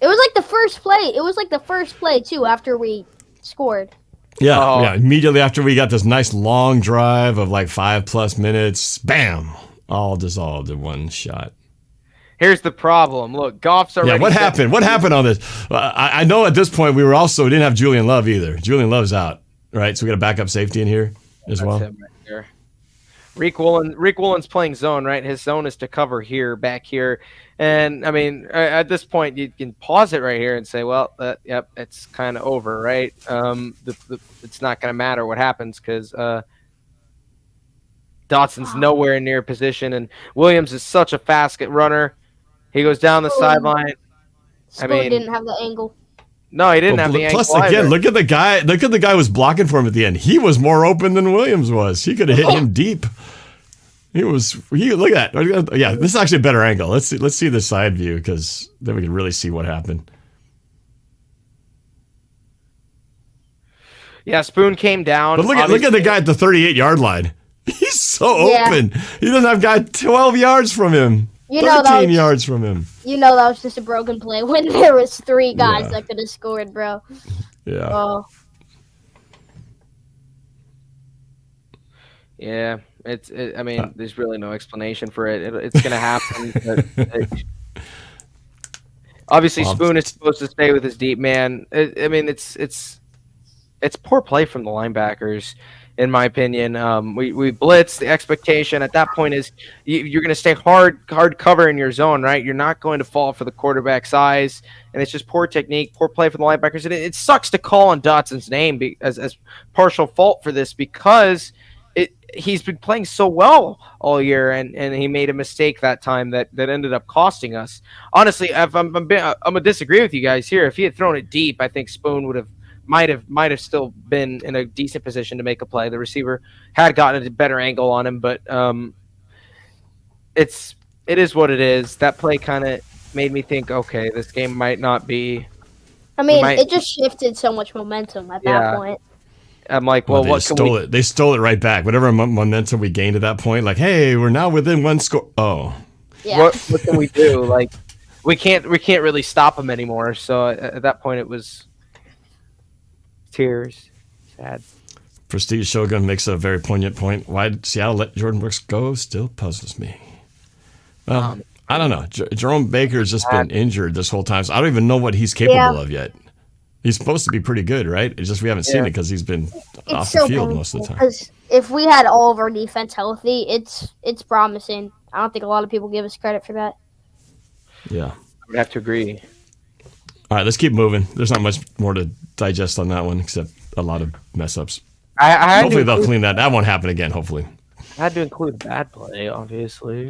was like the first play. It was like the first play too after we scored. Yeah. Immediately after we got this nice long drive of like 5+ minutes, bam, all dissolved in one shot. Here's the problem. Look, Goff's already. Yeah, what happened? What happened on this? I know at this point we didn't have Julian Love either. Julian Love's out, right? So we got a backup safety in here as well. Him right there. Rick Woolen's playing zone, right? His zone is to cover here, back here. And, I mean, at this point, you can pause it right here and say, well, yep, it's kind of over, right? It's not going to matter what happens because Dotson's nowhere near position, and Williams is such a fast runner. He goes down the sideline. Didn't have the angle. No, he didn't have the angle. Plus, again, look at the guy. Look at the guy who was blocking for him at the end. He was more open than Williams was. He could have hit him deep. Look at that. Yeah, this is actually a better angle. Let's see the side view because then we can really see what happened. Yeah, Spoon came down. But look at the guy at the 38-yard line. He's so open. He doesn't have a guy 12 yards from him. You know 13 yards from him. You know that was just a broken play when there was 3 guys Yeah. that could have scored, bro. Yeah. Oh, Yeah, I mean, there's really no explanation for it. It's gonna happen. Obviously, Spoon is supposed to stay with his deep man. I mean, it's poor play from the linebackers, in my opinion. We blitz. The expectation at that point is you're going to stay hard cover in your zone, right? You're not going to fall for the quarterback size, and it's just poor technique, poor play from the linebackers. And it sucks to call on Dotson's name as partial fault for this because he's been playing so well all year, and he made a mistake that time that ended up costing us. Honestly, I'm gonna disagree with you guys here. If he had thrown it deep, I think Spoon might have still been in a decent position to make a play. The receiver had gotten a better angle on him, but it is what it is. That play kind of made me think, okay, this game might not be. I mean, it just shifted so much momentum at that point. I'm like, well, what can we... They stole it right back. Whatever momentum we gained at that point, like, hey, we're now within 1 score. Oh, yeah. What can we do? Like, we can't really stop them anymore. So at that point, it was tears, sad. Prestige Shogun makes a very poignant point. Why did Seattle let Jordan Brooks go still puzzles me. Well, I don't know. Jerome Baker's just been injured this whole time, so I don't even know what he's capable of yet. He's supposed to be pretty good, right? It's just we haven't seen it because he's been off the field most of the time. Because if we had all of our defense healthy, it's promising. I don't think a lot of people give us credit for that. Yeah. I would have to agree. All right, let's keep moving. There's not much more to digest on that one except a lot of mess-ups. Hopefully they'll clean that. That won't happen again, hopefully. I had to include a bad play, obviously.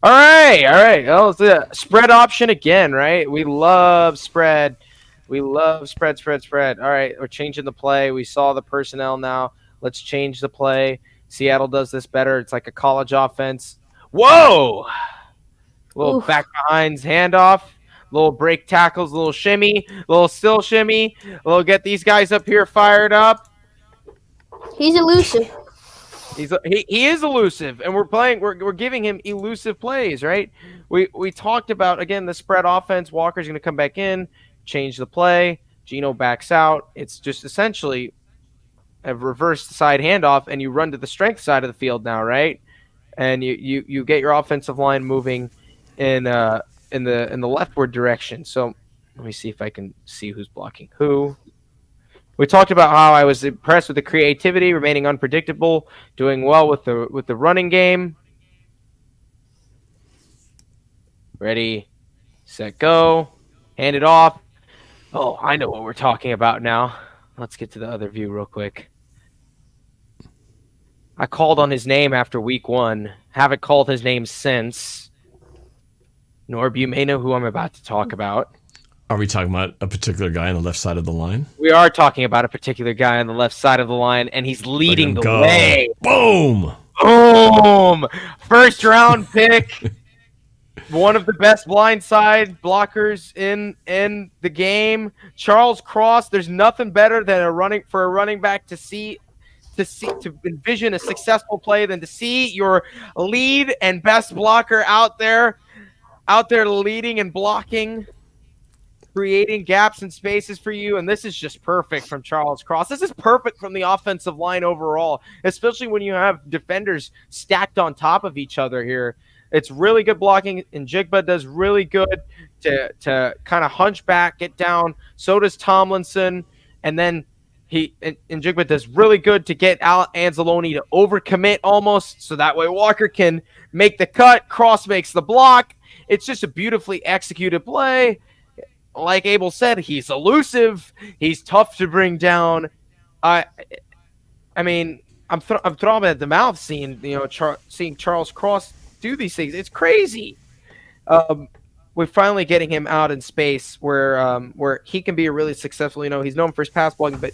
All right. Oh, it's a spread option again, right? We love spread. We love spread. All right, we're changing the play. We saw the personnel now. Let's change the play. Seattle does this better. It's like a college offense. Whoa! Little back behind handoff. Little break tackles, little shimmy, little still shimmy. We'll get these guys up here fired up. He's elusive. He is elusive, and we're giving him elusive plays, right? We talked about, again, the spread offense. Walker's going to come back in. Change the play. Gino backs out. It's just essentially a reverse side handoff, and you run to the strength side of the field now, right? And you get your offensive line moving in the leftward direction. So let me see if I can see who's blocking who. We talked about how I was impressed with the creativity, remaining unpredictable, doing well with the running game. Ready, set, go. Hand it off. Oh, I know what we're talking about now. Let's get to the other view real quick. I called on his name after week 1. Haven't called his name since. Norb, you may know who I'm about to talk about. Are we talking about a particular guy on the left side of the line? We are talking about a particular guy on the left side of the line, and he's leading the way. Boom! Boom! First round pick. One of the best blindside blockers in the game. Charles Cross, there's nothing better than a running back to envision a successful play than to see your lead and best blocker out there leading and blocking, creating gaps and spaces for you. And this is just perfect from Charles Cross. This is perfect from the offensive line overall, especially when you have defenders stacked on top of each other here. It's really good blocking, and Jigba does really good to kind of hunch back, get down. So does Tomlinson, and then Jigba does really good to get Anzalone to overcommit almost, so that way Walker can make the cut. Cross makes the block. It's just a beautifully executed play. Like Abel said, he's elusive. He's tough to bring down. I mean, I'm throbbing at the mouth seeing Charles Cross do these things. It's crazy. We're finally getting him out in space where he can be a really successful. He's known for his pass blocking, but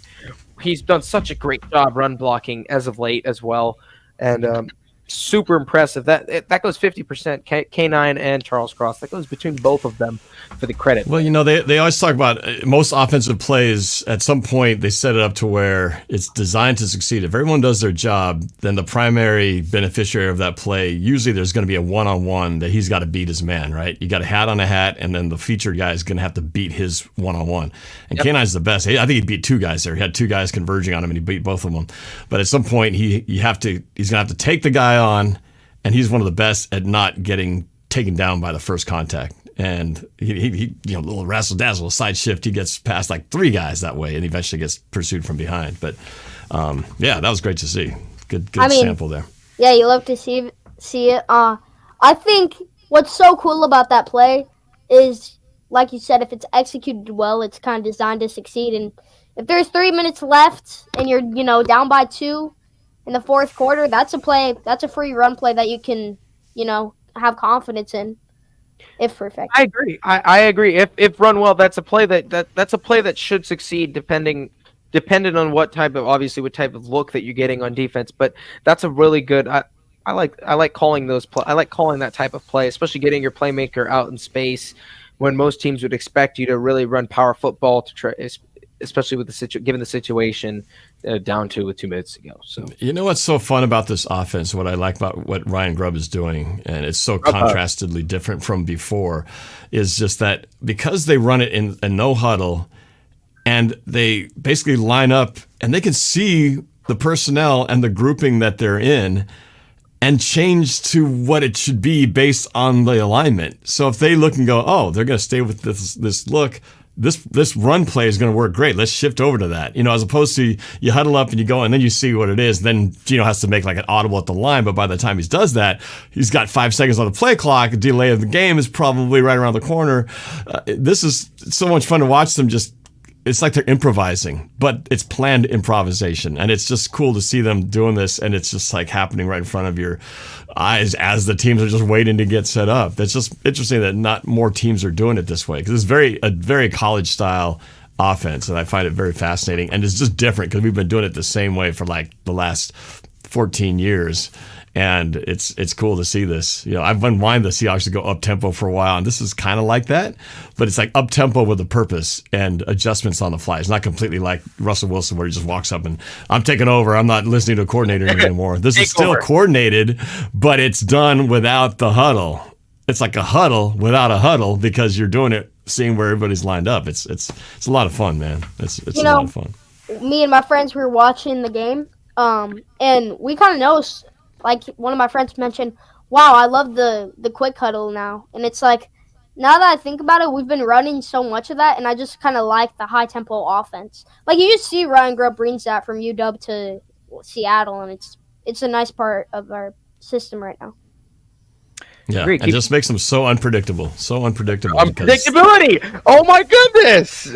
he's done such a great job run blocking as of late as well. And super impressive. That goes 50%. K9 and Charles Cross. That goes between both of them for the credit. Well, they always talk about most offensive plays. At some point, they set it up to where it's designed to succeed. If everyone does their job, then the primary beneficiary of that play, usually there's going to be a one-on-one that he's got to beat his man, right? You got a hat on a hat, and then the featured guy is going to have to beat his one-on-one. And K9's the best. I think he beat 2 guys there. He had 2 guys converging on him, and he beat both of them. But at some point, he's going to have to take the guy on, and he's one of the best at not getting taken down by the first contact. And he little razzle dazzle, side shift, he gets past like 3 guys that way, and eventually gets pursued from behind. But that was great to see. Good sample there. Yeah, you love to see it. I think what's so cool about that play is, like you said, if it's executed well, it's kind of designed to succeed. And if there's 3 minutes left and you're down by 2 in the fourth quarter, that's a free run play that you can have confidence in. If perfect. I agree. I agree. If run well, that's a play that should succeed dependent on what type of look that you're getting on defense. But that's a really good. I like calling those. I like calling that type of play, especially getting your playmaker out in space when most teams would expect you to really run power football to try, especially with given the situation down to with 2 minutes to go. So what's so fun about this offense, what I like about what Ryan Grubb is doing, and it's so contrastedly different from before, is just that because they run it in a no huddle, and they basically line up and they can see the personnel and the grouping that they're in and change to what it should be based on the alignment. So if they look and go, oh, they're going to stay with this look, this run play is going to work great. Let's shift over to that. As opposed to you huddle up and you go and then you see what it is. Then Gino has to make like an audible at the line. But by the time he does that, he's got 5 seconds on the play clock. A delay of the game is probably right around the corner. This is so much fun to watch them just. It's like they're improvising, but it's planned improvisation. And it's just cool to see them doing this. And it's just like happening right in front of your eyes as the teams are just waiting to get set up. It's just interesting that not more teams are doing it this way, because it's a very college style offense. And I find it very fascinating. And it's just different because we've been doing it the same way for like the last 14 years. And it's cool to see this. I've been wanting the Seahawks to go up tempo for a while, and this is kind of like that, but it's like up tempo with a purpose and adjustments on the fly. It's not completely like Russell Wilson where he just walks up and I'm taking over. I'm not listening to a coordinator anymore. This is still coordinated, but it's done without the huddle. It's like a huddle without a huddle because you're doing it, seeing where everybody's lined up. It's a lot of fun, man. It's a lot of fun. Me and my friends were watching the game, and we kind of noticed. Like one of my friends mentioned, wow, I love the quick huddle now. And it's like, now that I think about it, we've been running so much of that, and I just kind of like the high-tempo offense. Like, you just see Ryan Grubb brings that from UW to Seattle, and it's a nice part of our system right now. Yeah, it just makes them so unpredictable. Unpredictability! Oh, my goodness!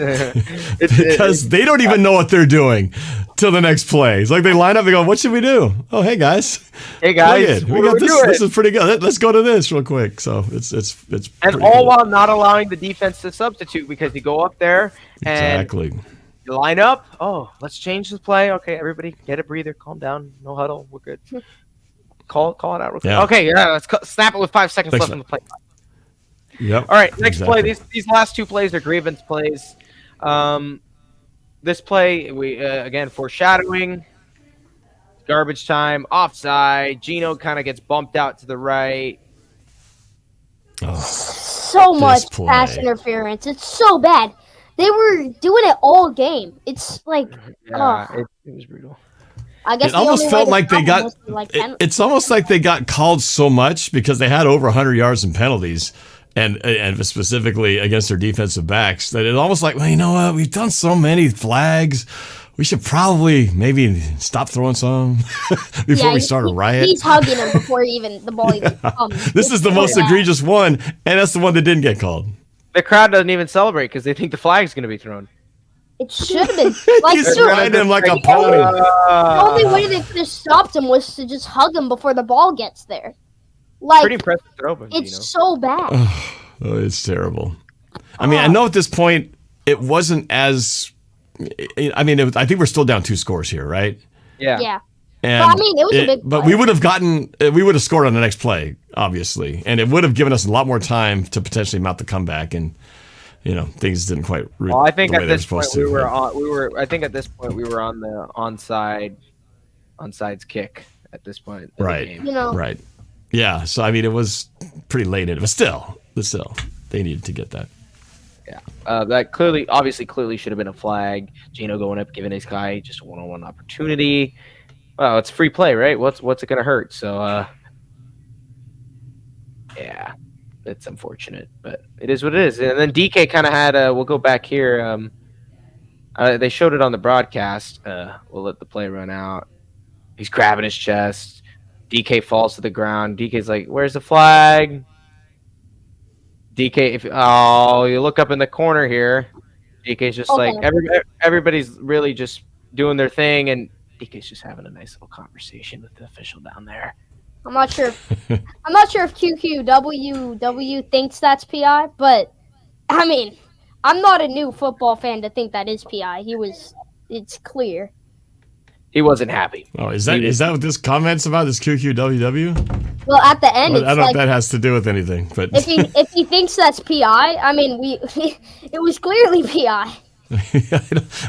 Because they don't even know what they're doing till the next play. It's like they line up and go, what should we do? Oh, hey, guys. We got this. This is pretty good. Let's go to this real quick. So it's and all cool. While not allowing the defense to substitute, because you go up there and you line up. Oh, let's change the play. Okay, everybody get a breather. Calm down. No huddle. We're good. Call it out real quick. Yeah. Okay, let's snap it with 5 seconds left in the play. Yep. All right, next play. These last 2 plays are grievance plays. This play, we again foreshadowing. Garbage time, offside. Gino kind of gets bumped out to the right. Oh, so much pass interference. It's so bad. They were doing it all game. It's like, it was brutal. I guess it almost felt like they got. It's almost like they got called so much because they had over 100 yards in penalties, and specifically against their defensive backs, that it's almost like, well, you know what? We've done so many flags. We should probably maybe stop throwing some before we start a riot. He's hugging him before the ball even comes. This is the most egregious one, and that's the one that didn't get called. The crowd doesn't even celebrate because they think the flag's going to be thrown. It should have been. He's riding him like a pony. The only way they could have stopped him was to just hug him before the ball gets there. Like, pretty impressive throw, it's so bad. Oh, it's terrible. I mean, I know at this point it wasn't as. I mean, I think we're still down 2 scores here, right? Yeah. And Well, I mean, it was a big but play. we would have scored on the next play, obviously, and it would have given us a lot more time to potentially mount the comeback. And things didn't quite. Well, I think the way at they were this point supposed to. I think at this point we were on the onsides kick at this point. In Right. The game. Right. Yeah. So I mean, it was pretty late in it, but still, they needed to get that. Yeah. That clearly should have been a flag. Gino going up, giving this guy just a one-on-one opportunity. Well, it's free play, right? What's it gonna hurt? So, yeah, it's unfortunate, but it is what it is. And then DK kind of had. We'll go back here. They showed it on the broadcast. We'll let the play run out. He's grabbing his chest. DK falls to the ground. DK's like, "Where's the flag?" DK, you look up in the corner here. DK's just like everybody's really just doing their thing, and DK's just having a nice little conversation with the official down there. I'm not sure. I'm not sure if QQWW thinks that's PI, but I mean, I'm not a new football fan to think that is PI. It's clear. He wasn't happy. Oh, is that what this comment's about? This QQWW? Well, at the end, Well, I don't know like, if that has to do with anything, but if he thinks that's PI, I mean, it was clearly PI.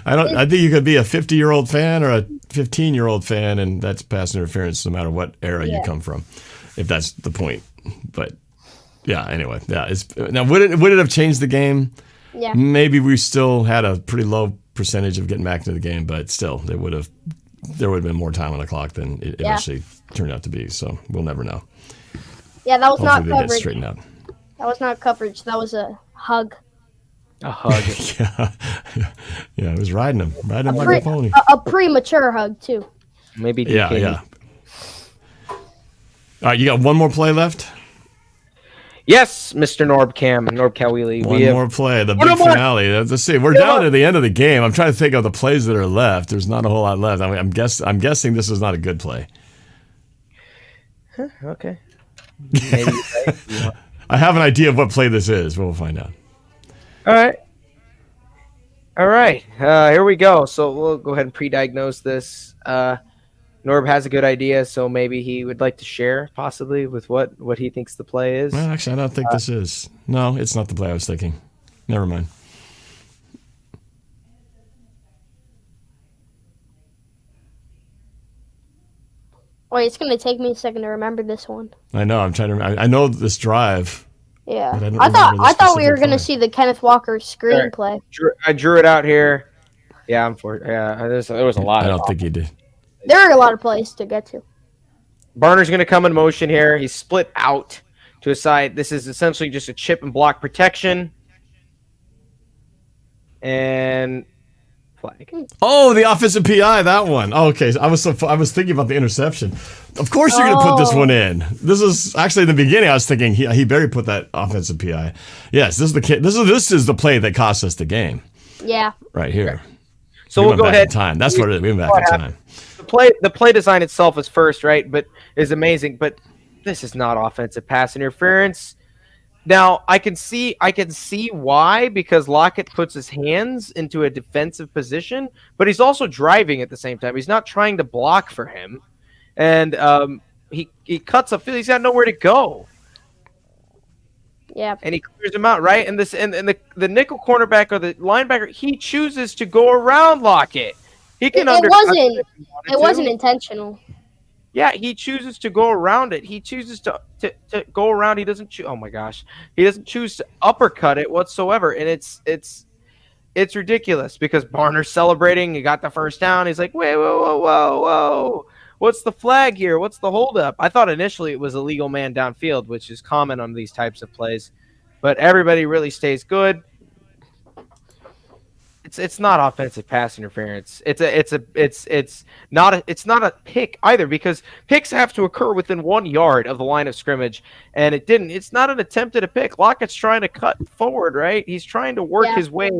I think you could be a 50-year-old fan or a 15-year-old fan, and that's pass interference no matter what era you come from, if that's the point. But yeah, anyway, yeah. Now would it have changed the game? Yeah. Maybe we still had a pretty low percentage of getting back into the game, but still, there would have been more time on the clock than it eventually turned out to be. So we'll never know. Yeah, that was Hopefully not they coverage. get straightened out. That was not coverage. That was a hug. A hug. yeah, it was riding him like a pony. A premature hug too. Maybe. Yeah. All right, you got one more play left. Yes, Mr. Norb Kawili. One more play, the big finale. Let's see. We're down to the end of the game. I'm trying to think of the plays that are left. There's not a whole lot left. I mean, I'm guessing this is not a good play. Okay. Maybe. I have an idea of what play this is. We'll find out. All right. Here we go. So we'll go ahead and pre-diagnose this. Norb has a good idea, so maybe he would like to share possibly with what he thinks the play is. Well, actually, I don't think this is. No, it's not the play I was thinking. Never mind. Wait, it's gonna take me a second to remember this one. I know. I'm trying to. I know this drive. Yeah, But I don't I remember the thought we were specific gonna play. see the Kenneth Walker screenplay. I drew it out here. Yeah, there was a lot. I don't think he did. There are a lot of plays to get to. Barner's going to come in motion here. He's split out to his side. This is essentially just a chip and block protection. And flag. Oh, the offensive PI, that one. Oh, okay, I was thinking about the interception. Of course, you're going to put this one in. This is actually in the beginning. I was thinking he better put that offensive PI. Yes, this is the play that cost us the game. Yeah. Right here. So we we'll went go back ahead. in time. That's what it is. We went back in time. The play design itself is first, right? But is amazing. But this is not offensive pass interference. Now I can see why, because Lockett puts his hands into a defensive position, but he's also driving at the same time. He's not trying to block for him, and he cuts a field. He's got nowhere to go. Yeah. And he clears him out, right? And the nickel cornerback or the linebacker, he chooses to go around Lockett. He can It wasn't intentional. Yeah, he chooses to go around it. He chooses to go around. He doesn't choose. Oh my gosh, he doesn't choose to uppercut it whatsoever, and it's ridiculous because Barner's celebrating. He got the first down. He's like, wait, whoa. What's the flag here? What's the holdup? I thought initially it was a legal man downfield, which is common on these types of plays, but everybody really stays good. It's not offensive pass interference. It's not a pick either, because picks have to occur within 1 yard of the line of scrimmage, and it didn't. It's not an attempt at a pick. Lockett's trying to cut forward, right? He's trying to work his way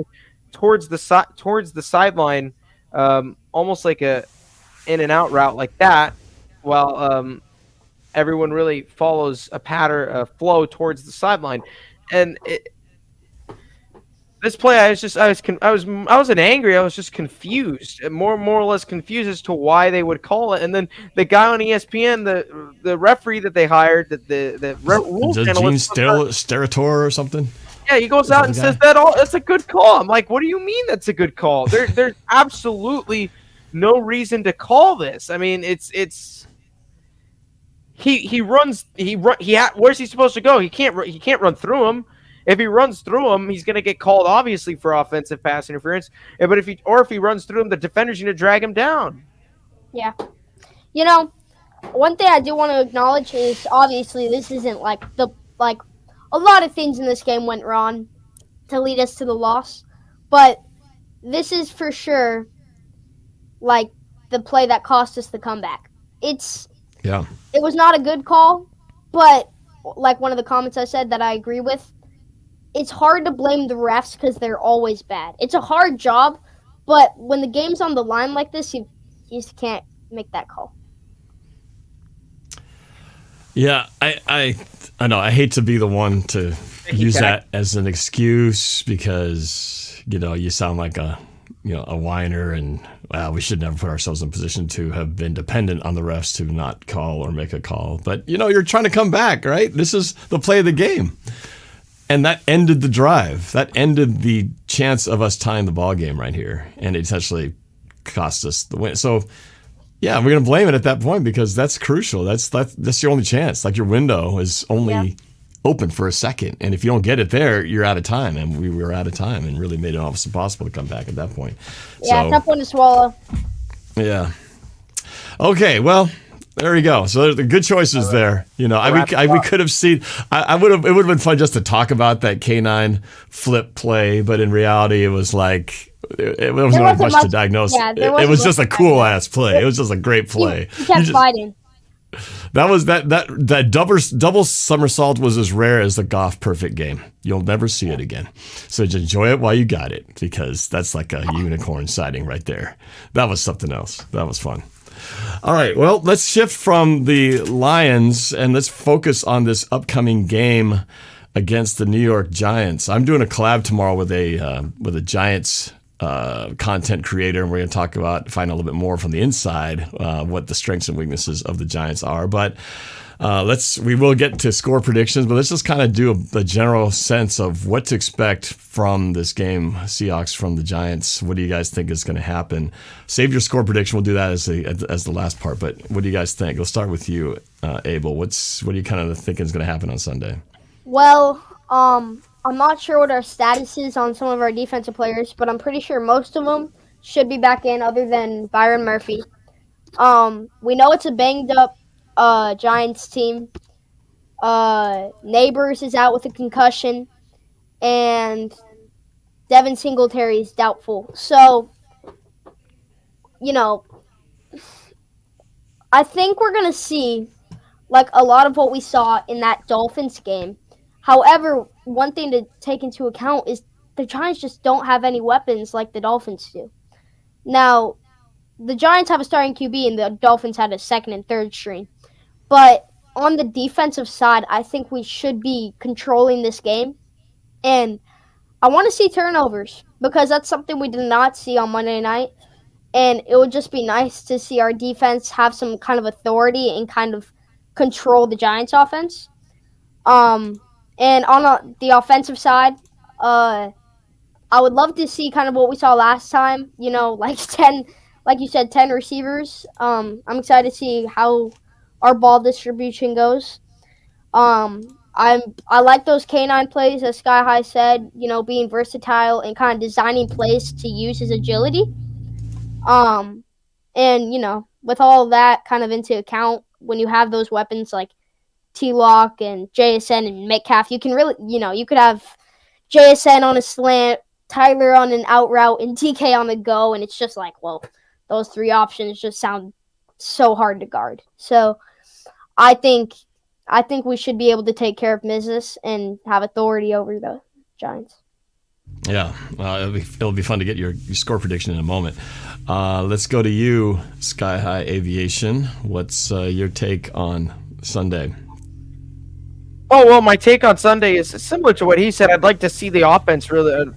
towards the sideline, almost like a in and out route like that, while everyone really follows a flow towards the sideline, and This play, I wasn't angry. I was just confused, more or less confused as to why they would call it. And then the guy on ESPN, the referee that they hired, the rules analyst, Gene Steratore or something. Yeah, he goes out and says that's a good call. I'm like, what do you mean that's a good call? There's absolutely no reason to call this. I mean, where's he supposed to go? He can't run through him. If he runs through him, he's going to get called obviously for offensive pass interference. But if he runs through him, the defender's going to drag him down. Yeah. One thing I do want to acknowledge is obviously this isn't a lot of things in this game went wrong to lead us to the loss, but this is for sure the play that cost us the comeback. It was not a good call, but like one of the comments I said that I agree with, it's hard to blame the refs because they're always bad. It's a hard job, but when the game's on the line like this, you just can't make that call. Yeah, I know. I hate to be the one to use that as an excuse because you sound like a whiner, and we should never put ourselves in a position to have been dependent on the refs to not call or make a call. But you're trying to come back, right? This is the play of the game, and that ended the drive. That ended the chance of us tying the ball game right here, and it essentially cost us the win. So. Yeah, we're gonna blame it at that point because that's crucial. That's your only chance. Like your window is only open for a second, and if you don't get it there, you're out of time. And we were out of time, and really made it almost impossible to come back at that point. Yeah, tough one to swallow. Yeah. Okay. Well, there you go. So there's the good choices there. We could have seen. It would have been fun just to talk about that K9 flip play, but in reality, it was like. It wasn't much to diagnose. Yeah, it was just a cool ass play. It was just a great play. He kept fighting. That was that double somersault was as rare as the Goff perfect game. You'll never see it again. So just enjoy it while you got it, because that's like a unicorn sighting right there. That was something else. That was fun. All right, well, let's shift from the Lions and let's focus on this upcoming game against the New York Giants. I'm doing a collab tomorrow with a Giants content creator, and we're going to find a little bit more from the inside what the strengths and weaknesses of the Giants are. But we will get to score predictions, but let's just kind of do a general sense of what to expect from this game, Seahawks from the Giants. What do you guys think is going to happen? Save your score prediction. We'll do that as the last part. But what do you guys think? We'll start with you, Abel. What are you kind of thinking is going to happen on Sunday? Well, I'm not sure what our status is on some of our defensive players, but I'm pretty sure most of them should be back in other than Byron Murphy. We know it's a banged-up Giants team. Neighbors is out with a concussion, and Devin Singletary is doubtful. So, I think we're going to see a lot of what we saw in that Dolphins game. However, one thing to take into account is the Giants just don't have any weapons like the Dolphins do. Now, the Giants have a starting QB and the Dolphins had a second and third string. But on the defensive side, I think we should be controlling this game. And I want to see turnovers because that's something we did not see on Monday night. And it would just be nice to see our defense have some kind of authority and kind of control the Giants offense. And on the offensive side, I would love to see kind of what we saw last time, 10, like you said, 10 receivers. I'm excited to see how our ball distribution goes. I like those K9 plays, as Sky-High said, being versatile and kind of designing plays to use his agility. And, with all that kind of into account, when you have those weapons like T-Lock and JSN and Metcalf, you can really, you could have JSN on a slant, Tyler on an out route, and TK on the go, and it's just like, well, those three options just sound so hard to guard. So I think we should be able to take care of business and have authority over the Giants. Yeah, it'll be fun to get your score prediction in a moment. Let's go to you, Sky-High Aviation. What's your take on Sunday? Oh, well, my take on Sunday is similar to what he said. I'd like to see the offense really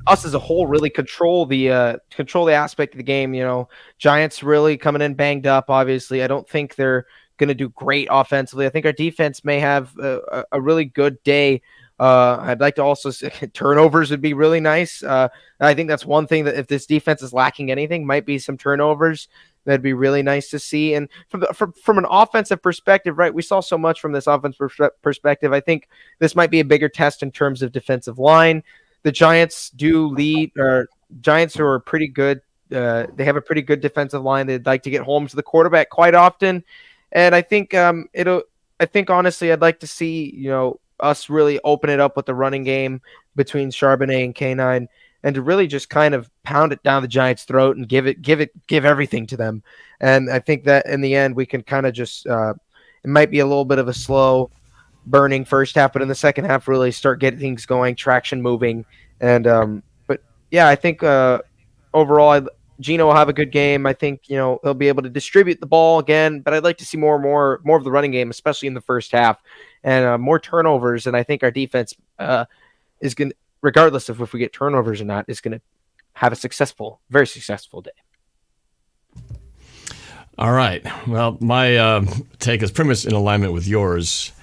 us as a whole really control the aspect of the game. You know, Giants really coming in banged up. Obviously, I don't think they're going to do great offensively. I think our defense may have a really good day. I'd like to also say turnovers would be really nice. I think that's one thing that if this defense is lacking anything, might be some turnovers. That'd be really nice to see. And from an offensive perspective, right, we saw so much from this offense perspective. I think this might be a bigger test in terms of defensive line. The Giants Giants are pretty good. They have a pretty good defensive line. They'd like to get home to the quarterback quite often. And I think honestly, I'd like to see, you know, us really open it up with the running game between Charbonnet and K9, and to really just kind of pound it down the Giants' throat and give everything to them. And I think that in the end, we can kind of just it might be a little bit of a slow burning first half, but in the second half, really start getting things going, traction moving. And but yeah, I think overall, Gino will have a good game. I think, you know, he'll be able to distribute the ball again, but I'd like to see more of the running game, especially in the first half, and more turnovers. And I think our defense is going to, regardless of if we get turnovers or not, is going to have a very successful day. All right. Well, my take is pretty much in alignment with yours.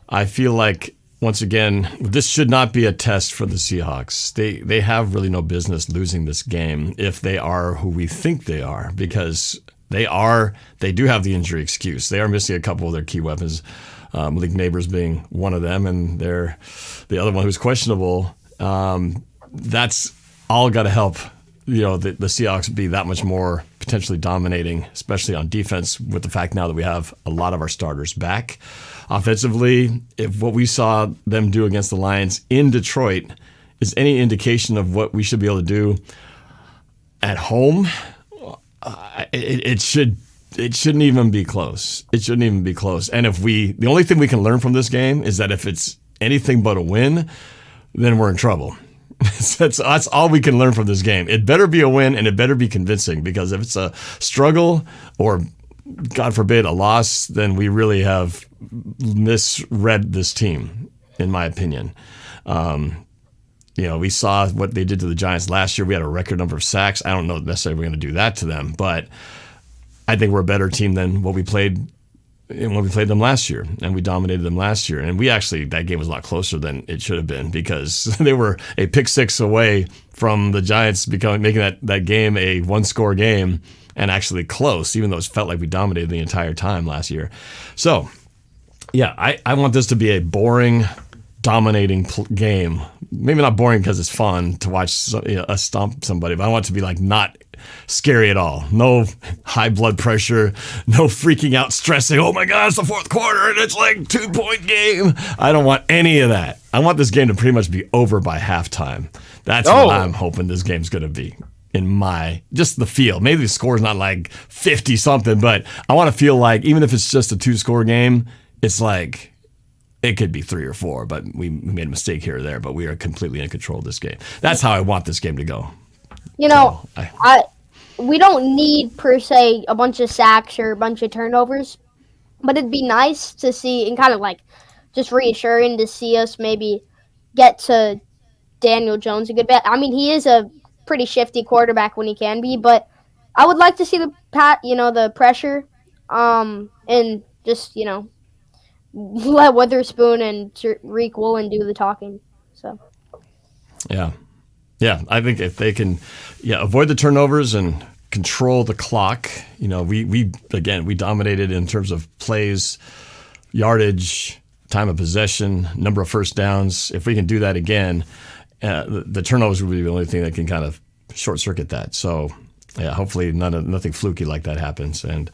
I feel like, once again, this should not be a test for the Seahawks. They have really no business losing this game if they are who we think they are, because they do have the injury excuse. They are missing a couple of their key weapons, Malik Neighbors being one of them, and they're the other one who's questionable. That's all got to help, you know, the Seahawks be that much more potentially dominating, especially on defense, with the fact now that we have a lot of our starters back. Offensively, if what we saw them do against the Lions in Detroit is any indication of what we should be able to do at home, it shouldn't even be close. It shouldn't even be close. And the only thing we can learn from this game is that if it's anything but a win, then we're in trouble. That's all we can learn from this game. It better be a win, and it better be convincing, because if it's a struggle or, God forbid, a loss, then we really have misread this team, in my opinion. You know, we saw what they did to the Giants last year. We had a record number of sacks. I don't know necessarily we're going to do that to them, but I think we're a better team than what we played when we played them last year, and we dominated them last year. And that game was a lot closer than it should have been, because they were a pick six away from the Giants making that game a one-score game, and actually close, even though it felt like we dominated the entire time last year. So, yeah, I want this to be a boring, dominating game. Maybe not boring because it's fun to watch us stomp somebody, but I want it to be like not scary at all. No high blood pressure, no freaking out, stressing, oh my God, it's the fourth quarter and it's like 2-point game. I don't want any of that. I want this game to pretty much be over by halftime. That's what I'm hoping this game's going to be. In just the feel. Maybe the score is not like 50 something, but I want to feel like, even if it's just a 2-score game, it's like it could be 3 or 4, but we made a mistake here or there, but we are completely in control of this game. That's how I want this game to go. You know, we don't need per se a bunch of sacks or a bunch of turnovers, but it'd be nice to see, and kind of like just reassuring to see us maybe get to Daniel Jones a good bit. I mean, he is a pretty shifty quarterback when he can be, but I would like to see the pressure, and just, you know, let Witherspoon and Reek Woolen do the talking. So yeah, I think if they can avoid the turnovers and control the clock, you know, we dominated in terms of plays, yardage, time of possession, number of first downs. If we can do that again, the turnovers will be the only thing that can kind of short circuit that. So, yeah, hopefully nothing fluky like that happens. And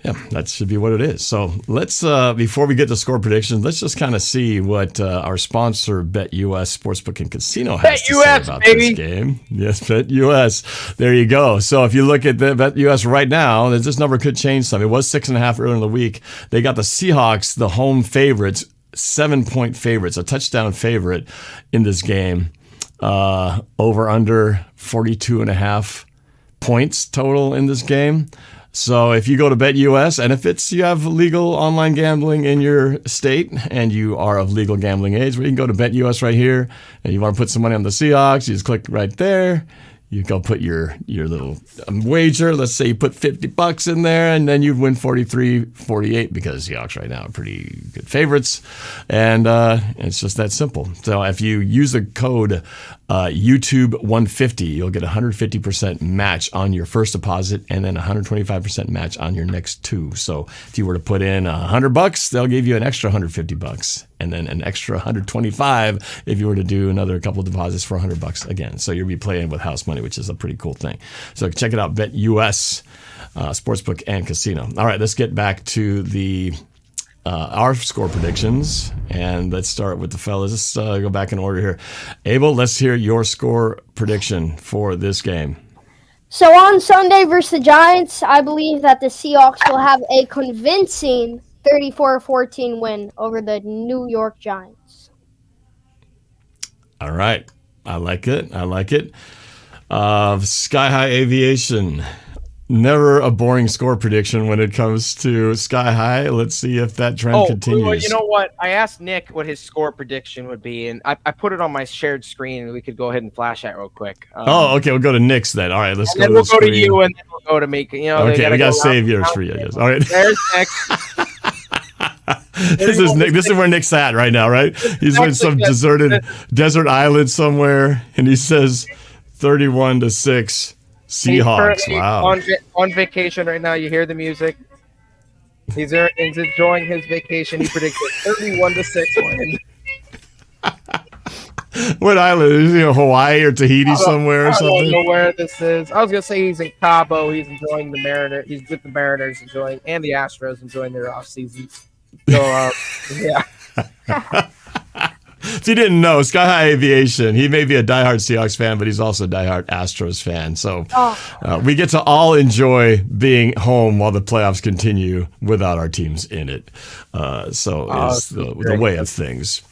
yeah, that should be what it is. So let's, before we get to score predictions, let's just kind of see what our sponsor, BetUS Sportsbook and Casino, has to say about this game. Yes, BetUS. There you go. So if you look at the BetUS right now, this number could change some. It was 6.5 earlier in the week. They got the Seahawks, the home favorites, 7-point favorites, a touchdown favorite in this game. Over under 42.5 points total in this game. So if you go to BetUS, and if you have legal online gambling in your state and you are of legal gambling age, well, you can go to BetUS right here, and you want to put some money on the Seahawks, you just click right there. You go put your little wager. Let's say you put $50 in there, and then you'd win 43-48 because Seahawks right now are pretty good favorites, and it's just that simple. So if you use the code YouTube150, you'll get a 150% match on your first deposit, and then a 125% match on your next two. So if you were to put in $100, they'll give you an extra $150, and then an extra $125 if you were to do another couple of deposits for $100 again. So you'll be playing with house money, which is a pretty cool thing. So check it out, BetUS, Sportsbook and Casino. All right, let's get back to our score predictions, and let's start with the fellas. Let's go back in order here. Abel, let's hear your score prediction for this game. So on Sunday versus the Giants, I believe that the Seahawks will have a convincing 34-14 win over the New York Giants. All right. I like it. Sky-High Aviation. Never a boring score prediction when it comes to Sky-High. Let's see if that trend continues. Well, you know what? I asked Nick what his score prediction would be, and I put it on my shared screen, and we could go ahead and flash that real quick. Okay. We'll go to Nick's then. All right, let's go to we'll the screen. to you, and then we'll go to me. Okay, we got to save yours for you. Yes. All right. There's Nick. This is Nick. This is where Nick's at right now, right? He's in some deserted desert island somewhere, and he says 31-6 Seahawks. Wow. On vacation right now. You hear the music. He's enjoying his vacation. He predicted 31-6 win. What island? Is he in Hawaii or Tahiti somewhere or something? I don't know where this is. I was gonna say he's in Cabo. He's enjoying the Mariners. He's with the Mariners, and the Astros, enjoying their off seasons. So yeah. If you didn't know, Sky-High Aviation, he may be a diehard Seahawks fan, but he's also a diehard Astros fan. So we get to all enjoy being home while the playoffs continue without our teams in it. It's the way of things.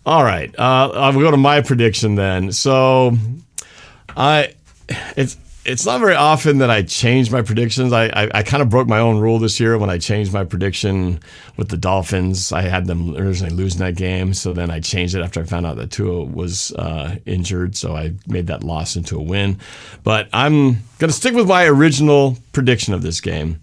All right. I'll go to my prediction then. So it's not very often that I change my predictions. I kind of broke my own rule this year when I changed my prediction with the Dolphins. I had them originally losing that game, so then I changed it after I found out that Tua was injured, so I made that loss into a win. But I'm going to stick with my original prediction of this game.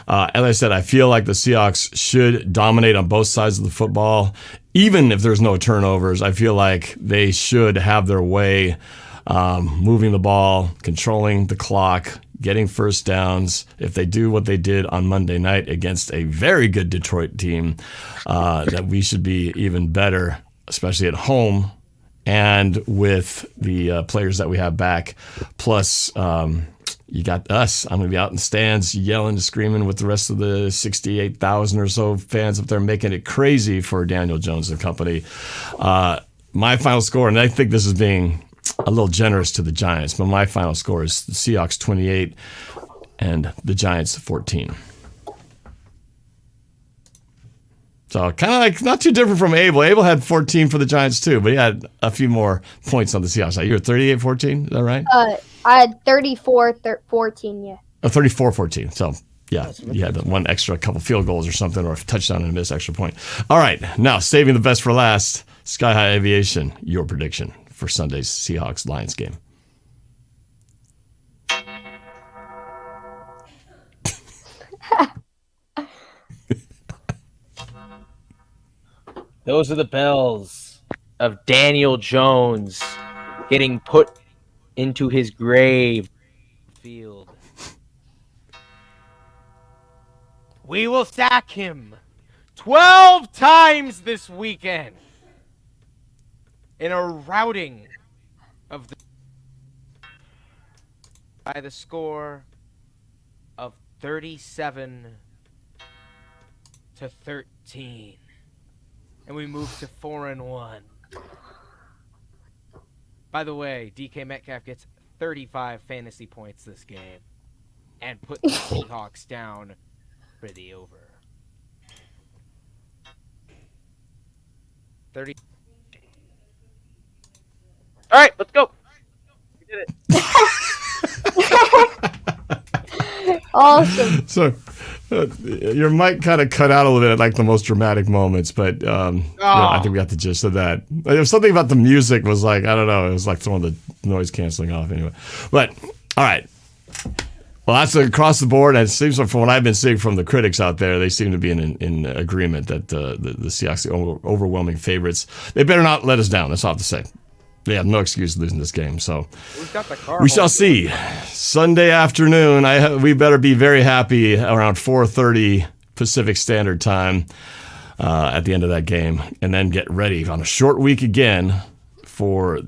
As I said, I feel like the Seahawks should dominate on both sides of the football. Even if there's no turnovers, I feel like they should have their way moving the ball, controlling the clock, getting first downs. If they do what they did on Monday night against a very good Detroit team, that we should be even better, especially at home and with the players that we have back. Plus, you got us. I'm going to be out in the stands yelling and screaming with the rest of the 68,000 or so fans up there, making it crazy for Daniel Jones and company. My final score, and I think this is being a little generous to the Giants, but my final score is the Seahawks 28 and the Giants 14. So kind of like not too different from Abel. Abel had 14 for the Giants too, but he had a few more points on the Seahawks. You were 38-14, is that right? I had 34-14, yeah. Oh, 34-14. So yeah, you had one extra couple field goals or something, or a touchdown and a missed extra point. All right, now saving the best for last, Sky-High Aviation, your prediction for Sunday's Seahawks-Lions game. Those are the bells of Daniel Jones getting put into his grave field. We will sack him 12 times this weekend in a routing of by the score of 37-13. And we move to 4-1. By the way, DK Metcalf gets 35 fantasy points this game and put the Seahawks down for the over. 30. All right, let's go. We did it. Awesome. So your mic kind of cut out a little bit at like the most dramatic moments, but I think we got the gist of that. There was something about the music was like, I don't know, it was like throwing the noise canceling off anyway. But all right. Well, that's across the board. And it seems like from what I've been seeing from the critics out there, they seem to be in agreement that the Seahawks are overwhelming favorites. They better not let us down. That's all I have to say. They have no excuse losing this game. So we shall see. Sunday afternoon, we better be very happy around 4:30 Pacific Standard Time at the end of that game. And then get ready on a short week again after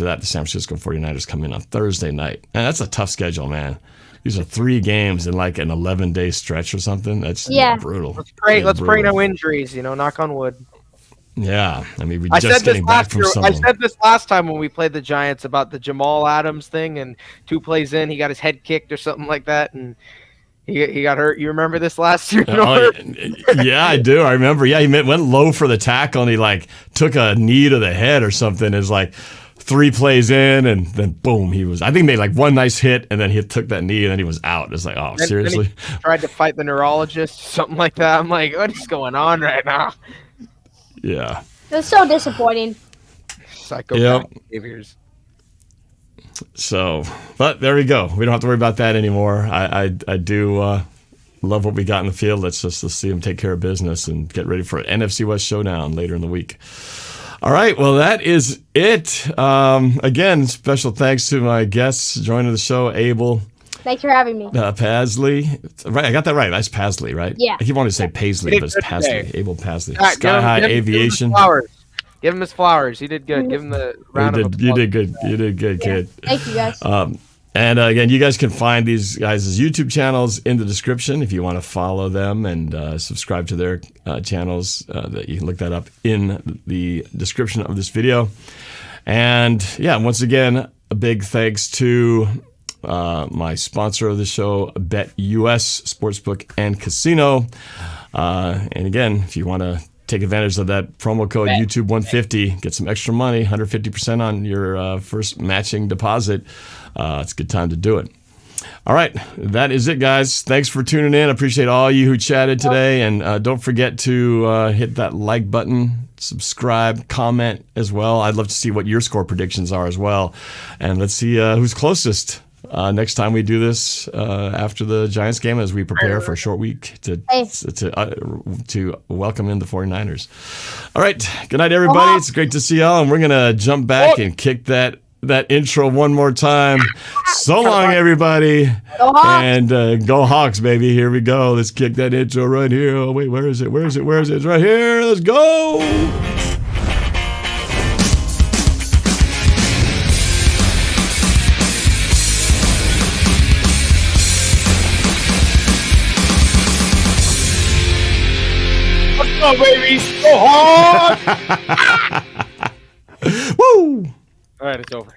that, the San Francisco 49ers come in on Thursday night. And that's a tough schedule, man. These are 3 games in like an 11-day stretch or something. That's brutal. Let's pray no injuries, knock on wood. Yeah. I mean, we're just getting back from summer. I said this last time when we played the Giants about the Jamal Adams thing, and 2 plays in, he got his head kicked or something like that, and he got hurt. You remember this last year? Yeah, I do. I remember. Yeah, he went low for the tackle, and he like took a knee to the head or something. It's like 3 plays in, and then boom, I think he made like one nice hit, and then he took that knee, and then he was out. It's like, oh, seriously? Then he tried to fight the neurologist, something like that. I'm like, what is going on right now? Yeah. It was so disappointing. Psychopath behaviors. So, but there we go. We don't have to worry about that anymore. I do love what we got in the field. Let's see them take care of business and get ready for an NFC West showdown later in the week. All right, well, that is it. Again, special thanks to my guests joining the show, Abel. Thanks for having me. Pasley. Right, I got that right. That's Pasley, right? Yeah. I keep wanting to say Paisley, but it's Pasley. Abel Pasley. Sky-High Aviation. Give him his flowers. He did good. Give him the round of applause. You did good. You did good, kid. Thank you, guys. And again, you guys can find these guys' YouTube channels in the description if you want to follow them and subscribe to their channels. You can look that up in the description of this video. And yeah, once again, a big thanks to my sponsor of the show, BetUS Sportsbook and Casino. And again, if you want to take advantage of that promo code YouTube150, get some extra money, 150% on your first matching deposit. It's a good time to do it. All right, that is it, guys. Thanks for tuning in. I appreciate all you who chatted today. And don't forget to hit that like button, subscribe, comment as well. I'd love to see what your score predictions are as well. And let's see who's closest next time we do this after the Giants game as we prepare for a short week to welcome in the 49ers. All right, good night, everybody. It's great to see y'all. And we're going to jump back and kick that intro one more time. So long, everybody. Go Hawks. And go Hawks, baby. Here we go. Let's kick that intro right here. Oh, wait, where is it? It's right here. Let's go. Oh, baby. Go hard. Woo. All right, it's over.